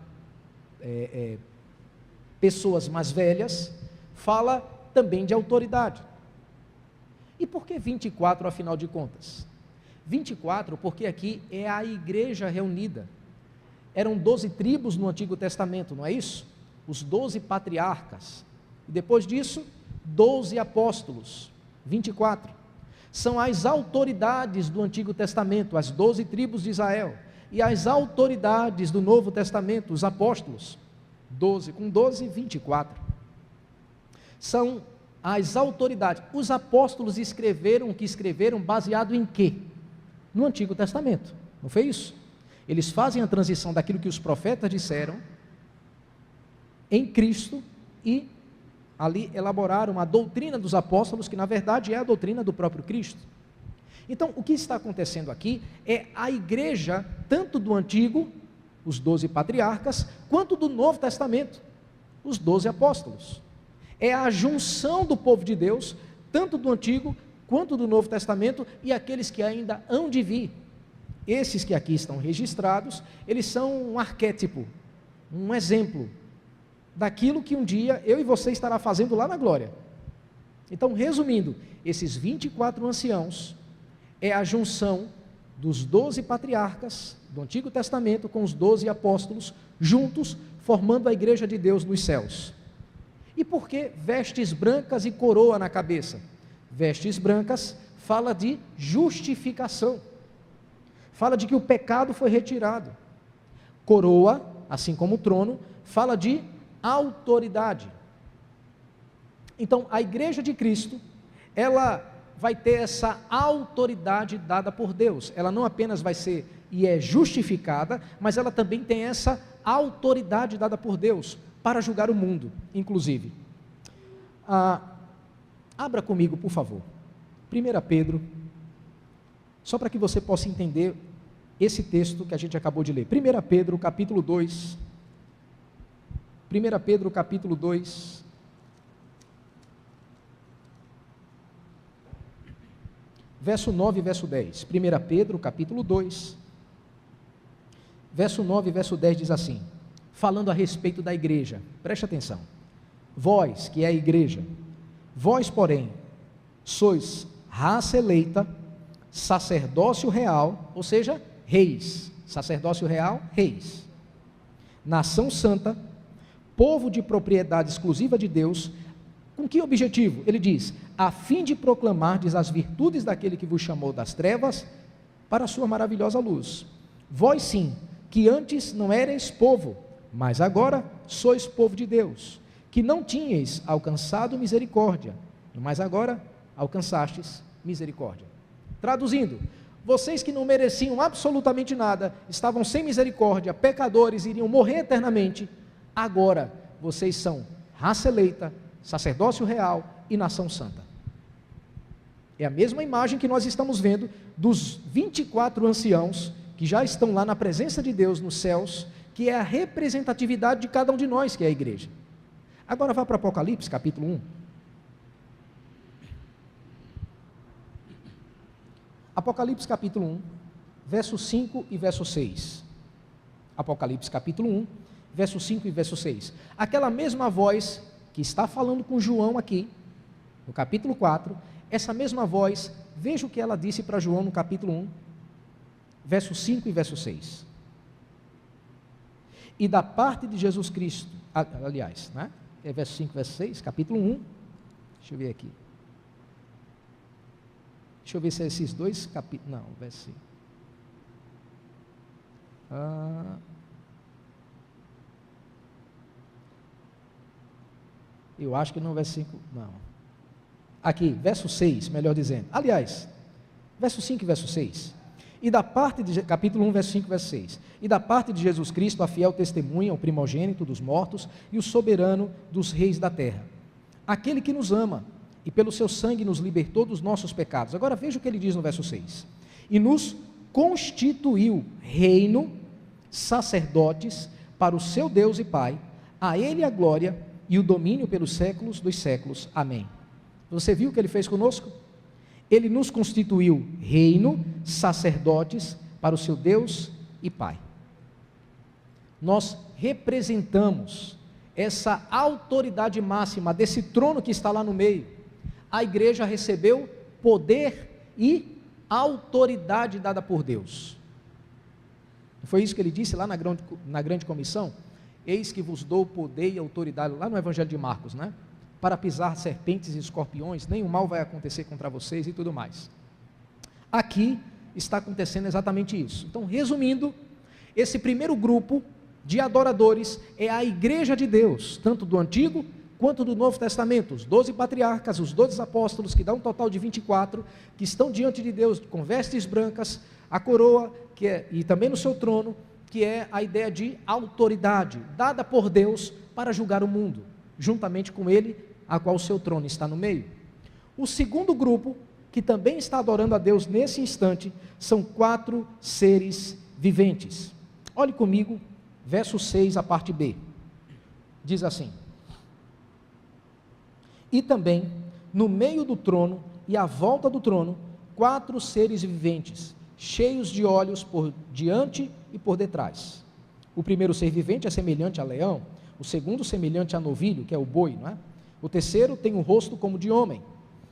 pessoas mais velhas, fala também de autoridade. E por que 24, afinal de contas? 24, porque aqui é a igreja reunida. Eram 12 tribos no Antigo Testamento, não é isso? Os 12 patriarcas. E depois disso, 12 apóstolos. 24. São as autoridades do Antigo Testamento, as 12 tribos de Israel. E as autoridades do Novo Testamento, os apóstolos. 12, com 12, 24. São as autoridades. Os apóstolos escreveram o que escreveram baseado em quê? No Antigo Testamento. Não foi isso? Eles fazem a transição daquilo que os profetas disseram em Cristo e ali elaboraram a doutrina dos apóstolos, que na verdade é a doutrina do próprio Cristo. Então, o que está acontecendo aqui é a igreja, tanto do Antigo, os 12 patriarcas, quanto do Novo Testamento, os 12 apóstolos. É a junção do povo de Deus, tanto do Antigo quanto do Novo Testamento, e aqueles que ainda hão de vir. Esses que aqui estão registrados, eles são um arquétipo, um exemplo daquilo que um dia eu e você estará fazendo lá na glória. Então, resumindo, esses 24 anciãos é a junção dos 12 patriarcas do Antigo Testamento com os 12 apóstolos, juntos, formando a igreja de Deus nos céus. E por que vestes brancas e coroa na cabeça? Vestes brancas fala de justificação. Fala de que o pecado foi retirado. Coroa, assim como o trono, fala de autoridade. Então, a igreja de Cristo, ela vai ter essa autoridade dada por Deus. Ela não apenas vai ser e é justificada, mas ela também tem essa autoridade dada por Deus para julgar o mundo, inclusive. Abra comigo, por favor. 1 Pedro, só para que você possa entender esse texto que a gente acabou de ler. 1 Pedro, capítulo 2. 1 Pedro, capítulo 2. Verso 9 e verso 10. 1 Pedro, capítulo 2. Verso 9 e verso 10 diz assim, falando a respeito da igreja. Preste atenção. Vós, que é a igreja, vós, porém, sois raça eleita, sacerdócio real, ou seja, reis, sacerdócio real, reis, nação santa, povo de propriedade exclusiva de Deus. Com que objetivo? Ele diz, a fim de proclamardes as virtudes daquele que vos chamou das trevas para a sua maravilhosa luz. Vós sim, que antes não erais povo, mas agora sois povo de Deus, que não tinhais alcançado misericórdia, mas agora alcançastes misericórdia. Traduzindo, vocês que não mereciam absolutamente nada, estavam sem misericórdia, pecadores, iriam morrer eternamente, agora vocês são raça eleita, sacerdócio real e nação santa. É a mesma imagem que nós estamos vendo dos 24 anciãos que já estão lá na presença de Deus nos céus, que é a representatividade de cada um de nós, que é a igreja. Agora vá para Apocalipse, capítulo 1. Apocalipse, capítulo 1, verso 5 e verso 6. Apocalipse, capítulo 1, verso 5 e verso 6. Aquela mesma voz que está falando com João aqui, no capítulo 4, essa mesma voz, veja o que ela disse para João no capítulo 1, verso 5 e verso 6. E da parte de Jesus Cristo, aliás, né? É verso 5 e verso 6, capítulo 1, deixa eu ver aqui. Deixa eu ver se é esses dois capítulos, não, verso 5. Eu acho que não, verso 5, não. Aqui, verso 6, melhor dizendo. Aliás, verso 5 e verso 6. E da parte de, capítulo 1, verso 5 e verso 6. E da parte de Jesus Cristo, a fiel testemunha, o primogênito dos mortos e o soberano dos reis da terra. Aquele que nos ama e pelo seu sangue nos libertou dos nossos pecados. Agora veja o que ele diz no verso 6. E nos constituiu reino, sacerdotes para o seu Deus e Pai. A ele a glória e o domínio pelos séculos dos séculos. Amém. Você viu o que ele fez conosco? Ele nos constituiu reino, sacerdotes para o seu Deus e Pai. Nós representamos essa autoridade máxima desse trono que está lá no meio. A igreja recebeu poder e autoridade dada por Deus. Foi isso que ele disse lá na grande comissão? Eis que vos dou poder e autoridade, lá no Evangelho de Marcos, né? Para pisar serpentes e escorpiões, nenhum mal vai acontecer contra vocês e tudo mais. Aqui está acontecendo exatamente isso. Então, resumindo, esse primeiro grupo de adoradores é a igreja de Deus, tanto do Antigo quanto do Novo Testamento, os 12 patriarcas, os 12 apóstolos, que dá um total de 24, que estão diante de Deus com vestes brancas, a coroa, e também no seu trono, que é a ideia de autoridade, dada por Deus para julgar o mundo, juntamente com ele, a qual o seu trono está no meio. O segundo grupo, que também está adorando a Deus nesse instante, são 4 seres viventes. Olhe comigo, verso 6, a parte B, diz assim: e também, no meio do trono e à volta do trono, 4 seres viventes, cheios de olhos por diante e por detrás. O primeiro ser vivente é semelhante a leão, o segundo semelhante a novilho, que é o boi, não é? O terceiro tem um rosto como de homem,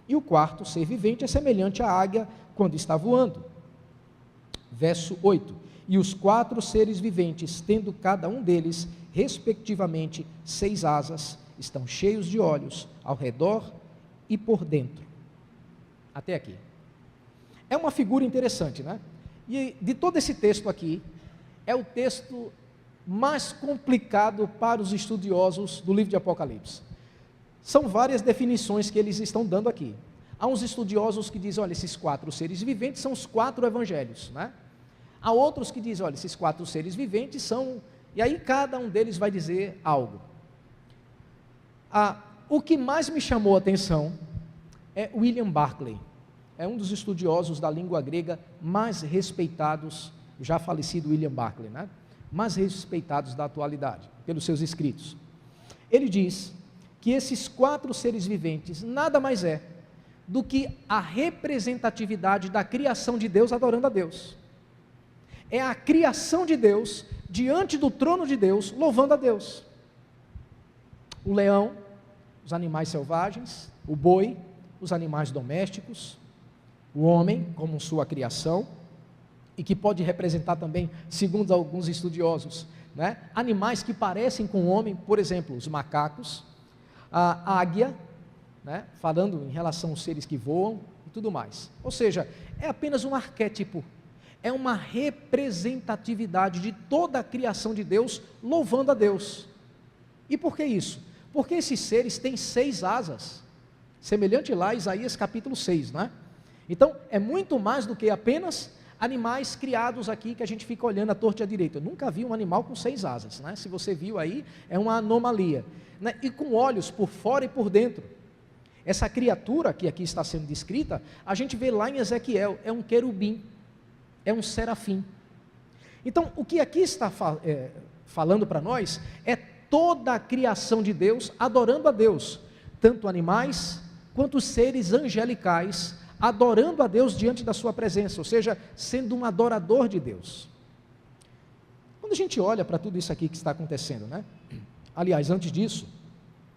e o quarto ser vivente é semelhante à águia quando está voando. Verso 8: e os 4 seres viventes, tendo cada um deles, respectivamente, 6 asas, estão cheios de olhos ao redor e por dentro. Até aqui. É uma figura interessante, né? E de todo esse texto aqui, é o texto mais complicado para os estudiosos do livro de Apocalipse. São várias definições que eles estão dando aqui. Há uns estudiosos que dizem, olha, esses 4 seres viventes são os 4 evangelhos, né? Há outros que dizem, olha, esses 4 seres viventes são... E aí cada um deles vai dizer algo. O que mais me chamou a atenção é William Barclay. É um dos estudiosos da língua grega mais respeitados, já falecido William Barclay, né? Mais respeitados da atualidade, pelos seus escritos. Ele diz que esses 4 seres viventes nada mais é do que a representatividade da criação de Deus adorando a Deus. É a criação de Deus diante do trono de Deus, louvando a Deus. O leão, os animais selvagens, o boi, os animais domésticos, o homem como sua criação, e que pode representar também, segundo alguns estudiosos, né, animais que parecem com o homem, por exemplo, os macacos, a águia, né, falando em relação aos seres que voam e tudo mais. Ou seja, é apenas um arquétipo, é uma representatividade de toda a criação de Deus, louvando a Deus. E por que isso? Porque esses seres têm 6 asas, semelhante lá a Isaías capítulo 6, não é? Então, é muito mais do que apenas animais criados aqui, que a gente fica olhando à torta e à direita. Eu nunca vi um animal com 6 asas, né? Se você viu aí, é uma anomalia, né? E com olhos por fora e por dentro. Essa criatura que aqui está sendo descrita, a gente vê lá em Ezequiel, é um querubim, é um serafim. Então, o que aqui está falando para nós, é toda a criação de Deus, adorando a Deus, tanto animais, quanto seres angelicais, adorando a Deus diante da sua presença, ou seja, sendo um adorador de Deus. Quando a gente olha para tudo isso aqui que está acontecendo, né? Aliás, antes disso,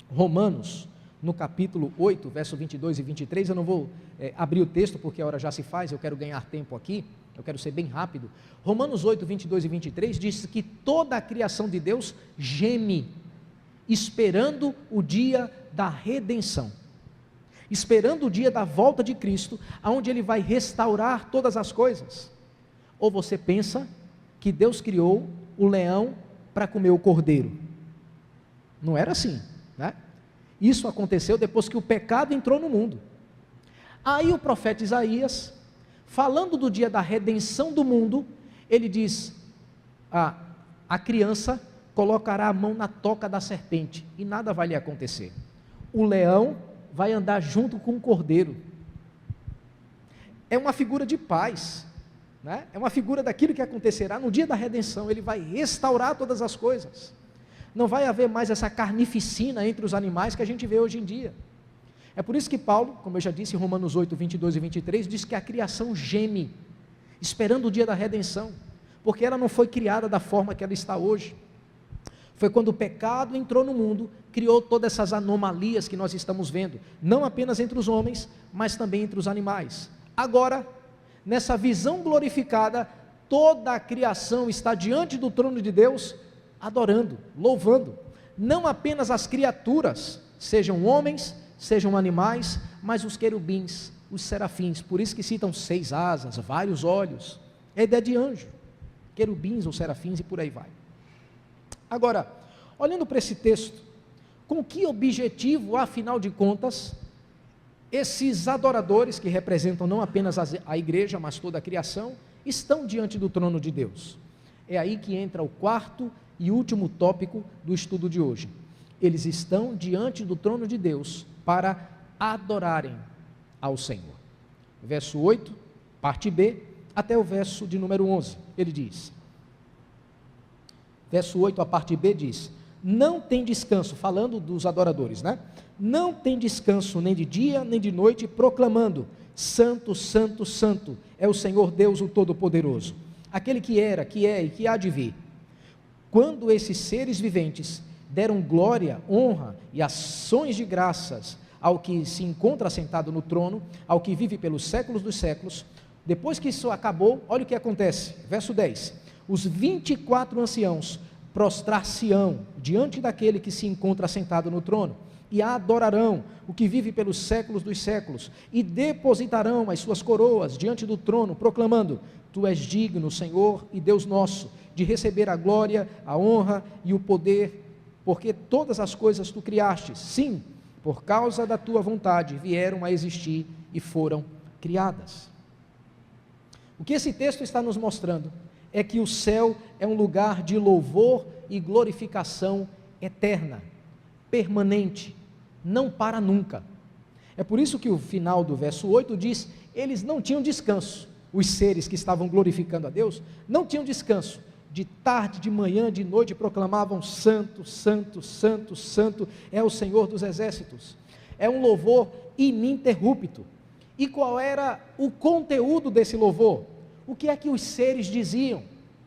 Romanos, no capítulo 8, verso 22 e 23, eu não vou abrir o texto, porque a hora já se faz, eu quero ganhar tempo aqui, eu quero ser bem rápido. Romanos 8, 22 e 23, diz que toda a criação de Deus geme, esperando o dia da redenção, esperando o dia da volta de Cristo, aonde Ele vai restaurar todas as coisas. Ou você pensa que Deus criou o leão para comer o cordeiro? Não era assim, né? Isso aconteceu depois que o pecado entrou no mundo. Aí o profeta Isaías, falando do dia da redenção do mundo, ele diz, a criança colocará a mão na toca da serpente, e nada vai lhe acontecer. O leão vai andar junto com o cordeiro. É uma figura de paz, né? É uma figura daquilo que acontecerá no dia da redenção. Ele vai restaurar todas as coisas. Não vai haver mais essa carnificina entre os animais que a gente vê hoje em dia. É por isso que Paulo, como eu já disse em Romanos 8, 22 e 23, diz que a criação geme, esperando o dia da redenção, porque ela não foi criada da forma que ela está hoje. Foi quando o pecado entrou no mundo, criou todas essas anomalias que nós estamos vendo, não apenas entre os homens, mas também entre os animais. Agora, nessa visão glorificada, toda a criação está diante do trono de Deus, adorando, louvando, não apenas as criaturas, sejam homens, sejam animais, mas os querubins, os serafins, por isso que citam 6 asas, vários olhos, é ideia de anjo, querubins ou serafins e por aí vai. Agora, olhando para esse texto, com que objetivo, afinal de contas, esses adoradores, que representam não apenas a igreja, mas toda a criação, estão diante do trono de Deus? É aí que entra o quarto e último tópico do estudo de hoje. Eles estão diante do trono de Deus para adorarem ao Senhor. Verso 8, parte B, até o verso de número 11, ele diz, verso 8, a parte B diz, não tem descanso, falando dos adoradores, né? Não tem descanso nem de dia, nem de noite, proclamando, santo, santo, santo, é o Senhor Deus o Todo-Poderoso, aquele que era, que é e que há de vir. Quando esses seres viventes deram glória, honra e ações de graças ao que se encontra sentado no trono, ao que vive pelos séculos dos séculos, depois que isso acabou, olha o que acontece, verso 10, os 24 anciãos prostrar-se-ão diante daquele que se encontra sentado no trono, e adorarão o que vive pelos séculos dos séculos, e depositarão as suas coroas diante do trono, proclamando, tu és digno, Senhor e Deus nosso, de receber a glória, a honra e o poder, porque todas as coisas tu criaste, sim, por causa da tua vontade, vieram a existir e foram criadas. O que esse texto está nos mostrando é que o céu é um lugar de louvor e glorificação eterna, permanente, não para nunca. É por isso que o final do verso 8 diz, eles não tinham descanso, os seres que estavam glorificando a Deus, não tinham descanso, de tarde, de manhã, de noite, proclamavam, santo, santo, santo, santo, é o Senhor dos exércitos. É um louvor ininterrupto. E qual era o conteúdo desse louvor? O que é que os seres diziam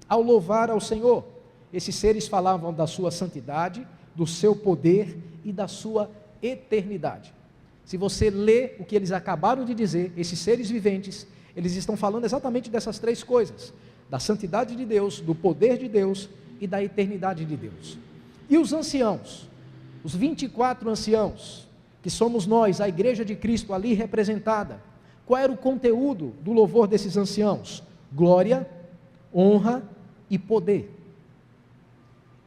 ao louvar ao Senhor? Esses seres falavam da sua santidade, do seu poder e da sua eternidade. Se você lê o que eles acabaram de dizer, esses seres viventes, eles estão falando exatamente dessas 3 coisas, da santidade de Deus, do poder de Deus e da eternidade de Deus. E os anciãos, os 24 anciãos, que somos nós, a igreja de Cristo ali representada, qual era o conteúdo do louvor desses anciãos? Glória, honra e poder.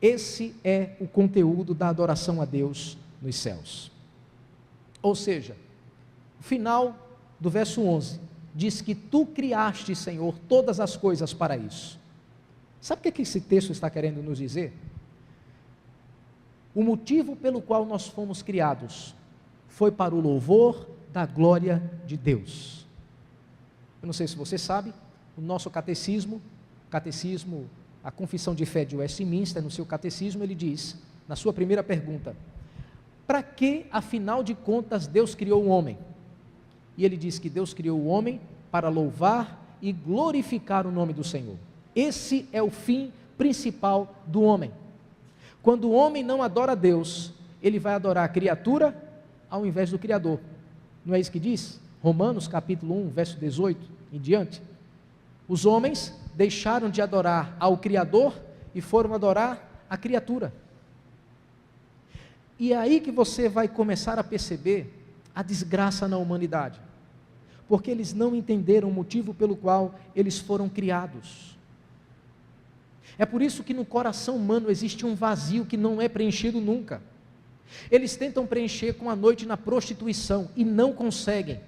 Esse é o conteúdo da adoração a Deus nos céus. Ou seja, o final do verso 11, diz que tu criaste, Senhor, todas as coisas para isso. Sabe o que esse texto está querendo nos dizer? O motivo pelo qual nós fomos criados foi para o louvor da glória de Deus. Eu não sei se você sabe, o nosso catecismo, a Confissão de Fé de Westminster, no seu catecismo, ele diz, na sua primeira pergunta, para que, afinal de contas, Deus criou o homem? E ele diz que Deus criou o homem para louvar e glorificar o nome do Senhor. Esse é o fim principal do homem. Quando o homem não adora a Deus, ele vai adorar a criatura ao invés do Criador. Não é isso que diz? Romanos capítulo 1, verso 18 em diante. Os homens deixaram de adorar ao Criador e foram adorar a criatura. E é aí que você vai começar a perceber a desgraça na humanidade, porque eles não entenderam o motivo pelo qual eles foram criados. É por isso que no coração humano existe um vazio que não é preenchido nunca. Eles tentam preencher com a noite na prostituição e não conseguem.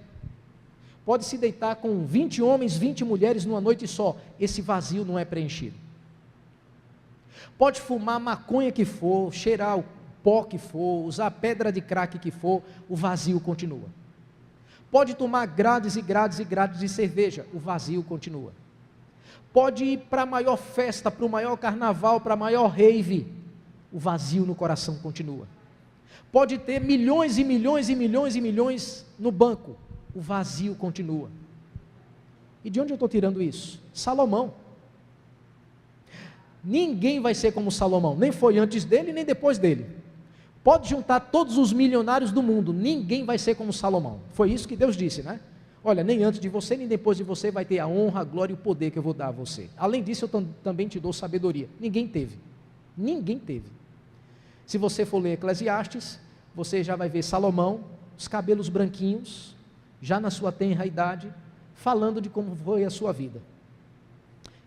Pode se deitar com 20 homens, 20 mulheres numa noite só, esse vazio não é preenchido. Pode fumar a maconha que for, cheirar o pó que for, usar a pedra de crack que for, o vazio continua. Pode tomar grades e grades e grades de cerveja, o vazio continua. Pode ir para a maior festa, para o maior carnaval, para a maior rave, o vazio no coração continua. Pode ter milhões e milhões e milhões e milhões no banco, o vazio continua. E de onde eu estou tirando isso? Salomão. Ninguém vai ser como Salomão, nem foi antes dele, nem depois dele. Pode juntar todos os milionários do mundo, ninguém vai ser como Salomão. Foi isso que Deus disse, né? Olha, nem antes de você, nem depois de você vai ter a honra, a glória e o poder que eu vou dar a você. Além disso, eu também te dou sabedoria. Ninguém teve. Ninguém teve. Se você for ler Eclesiastes, você já vai ver Salomão, os cabelos branquinhos, já na sua tenra idade, falando de como foi a sua vida.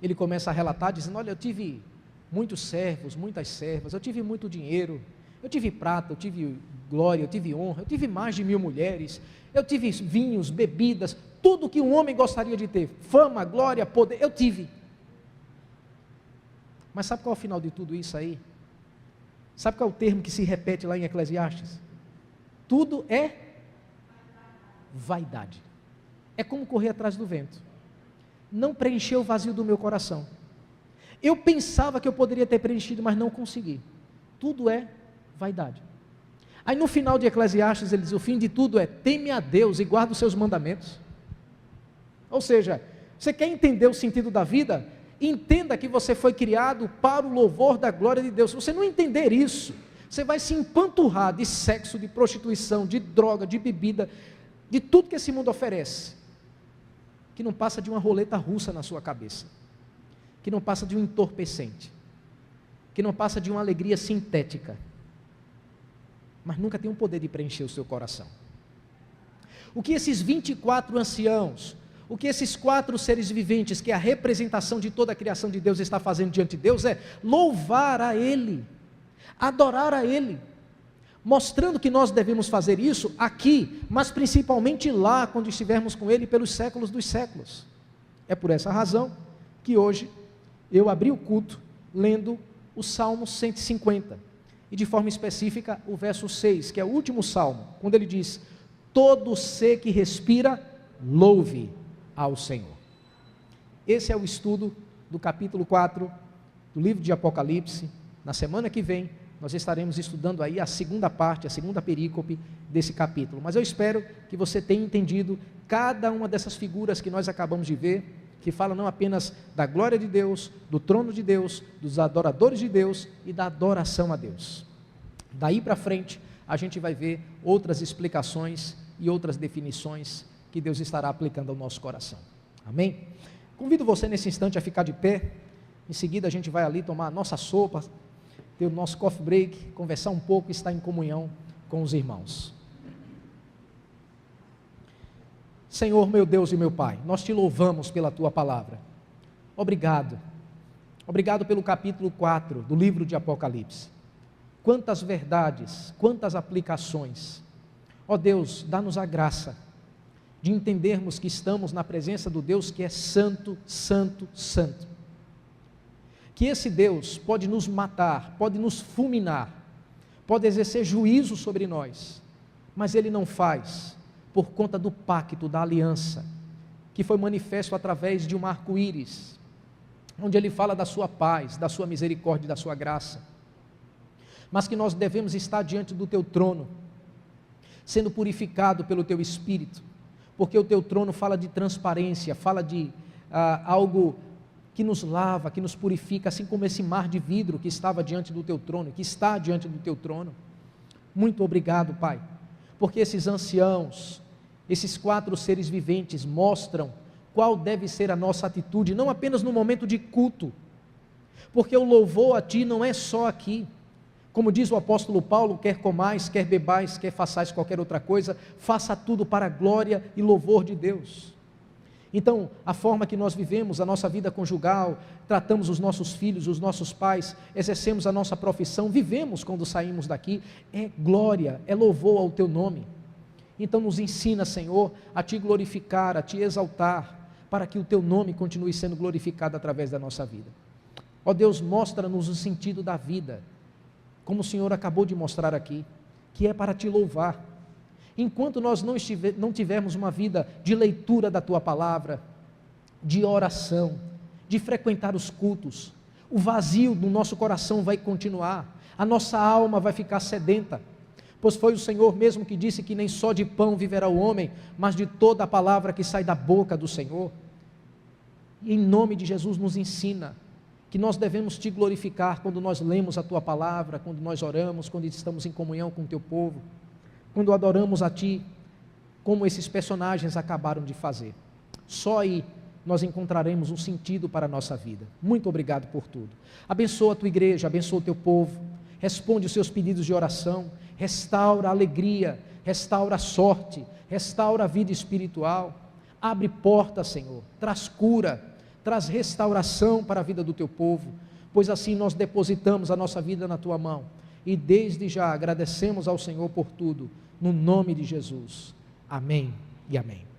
Ele começa a relatar, dizendo, olha, eu tive muitos servos, muitas servas, eu tive muito dinheiro, eu tive prata, eu tive glória, eu tive honra, eu tive mais de 1000 mulheres, eu tive vinhos, bebidas, tudo que um homem gostaria de ter, fama, glória, poder, eu tive. Mas sabe qual é o final de tudo isso aí? Sabe qual é o termo que se repete lá em Eclesiastes? Tudo é vaidade. É como correr atrás do vento. Não preencheu o vazio do meu coração. Eu pensava que eu poderia ter preenchido, mas não consegui. Tudo é vaidade. Aí no final de Eclesiastes ele diz, o fim de tudo é, teme a Deus e guarda os seus mandamentos. Ou seja, você quer entender o sentido da vida? Entenda que você foi criado para o louvor da glória de Deus. Se você não entender isso, você vai se empanturrar de sexo, de prostituição, de droga, de bebida, de tudo que esse mundo oferece, que não passa de uma roleta russa na sua cabeça, que não passa de um entorpecente, que não passa de uma alegria sintética, mas nunca tem o poder de preencher o seu coração. O que esses 24 anciãos, o que esses 4 seres viventes, que é a representação de toda a criação de Deus, está fazendo diante de Deus, é louvar a Ele, adorar a Ele, mostrando que nós devemos fazer isso aqui, mas principalmente lá, quando estivermos com Ele pelos séculos dos séculos. É por essa razão que hoje eu abri o culto lendo o Salmo 150, e de forma específica o verso 6, que é o último salmo, quando ele diz, todo ser que respira, louve ao Senhor. Esse é o estudo do capítulo 4 do livro de Apocalipse. Na semana que vem nós estaremos estudando aí a segunda parte, a segunda perícope desse capítulo, mas eu espero que você tenha entendido cada uma dessas figuras que nós acabamos de ver, que fala não apenas da glória de Deus, do trono de Deus, dos adoradores de Deus e da adoração a Deus. Daí para frente a gente vai ver outras explicações e outras definições que Deus estará aplicando ao nosso coração. Amém? Convido você nesse instante a ficar de pé. Em seguida a gente vai ali tomar a nossa sopa, ter o nosso coffee break, conversar um pouco e estar em comunhão com os irmãos. Senhor, meu Deus e meu Pai, nós te louvamos pela tua palavra. Obrigado. Obrigado pelo capítulo 4 do livro de Apocalipse. Quantas verdades, quantas aplicações. Ó Deus, dá-nos a graça de entendermos que estamos na presença do Deus que é santo, santo, santo. Que esse Deus pode nos matar, pode nos fulminar, pode exercer juízo sobre nós, mas Ele não faz por conta do pacto, da aliança, que foi manifesto através de um arco-íris, onde Ele fala da sua paz, da sua misericórdia e da sua graça, mas que nós devemos estar diante do Teu trono, sendo purificado pelo Teu Espírito, porque o Teu trono fala de transparência, fala de algo que nos lava, que nos purifica, assim como esse mar de vidro que estava diante do Teu trono, que está diante do Teu trono. Muito obrigado, Pai, porque esses anciãos, esses 4 seres viventes mostram qual deve ser a nossa atitude, não apenas no momento de culto, porque o louvor a Ti não é só aqui, como diz o apóstolo Paulo, quer comais, quer bebais, quer façais qualquer outra coisa, faça tudo para a glória e louvor de Deus. Então, a forma que nós vivemos a nossa vida conjugal, tratamos os nossos filhos, os nossos pais, exercemos a nossa profissão, vivemos quando saímos daqui, é glória, é louvor ao Teu nome. Então nos ensina, Senhor, a Te glorificar, a Te exaltar, para que o Teu nome continue sendo glorificado através da nossa vida. Ó Deus, mostra-nos o sentido da vida, como o Senhor acabou de mostrar aqui, que é para Te louvar. Enquanto nós não tivermos uma vida de leitura da Tua palavra, de oração, de frequentar os cultos, o vazio do nosso coração vai continuar, a nossa alma vai ficar sedenta, pois foi o Senhor mesmo que disse que nem só de pão viverá o homem, mas de toda a palavra que sai da boca do Senhor. E em nome de Jesus nos ensina que nós devemos te glorificar quando nós lemos a tua palavra, quando nós oramos, quando estamos em comunhão com o teu povo, quando adoramos a ti, como esses personagens acabaram de fazer. Só aí nós encontraremos um sentido para a nossa vida. Muito obrigado por tudo. Abençoa a tua igreja, abençoa o teu povo, responde os seus pedidos de oração, restaura a alegria, restaura a sorte, restaura a vida espiritual, abre portas, Senhor, traz cura, traz restauração para a vida do teu povo, pois assim nós depositamos a nossa vida na tua mão, e desde já agradecemos ao Senhor por tudo, no nome de Jesus. Amém e amém.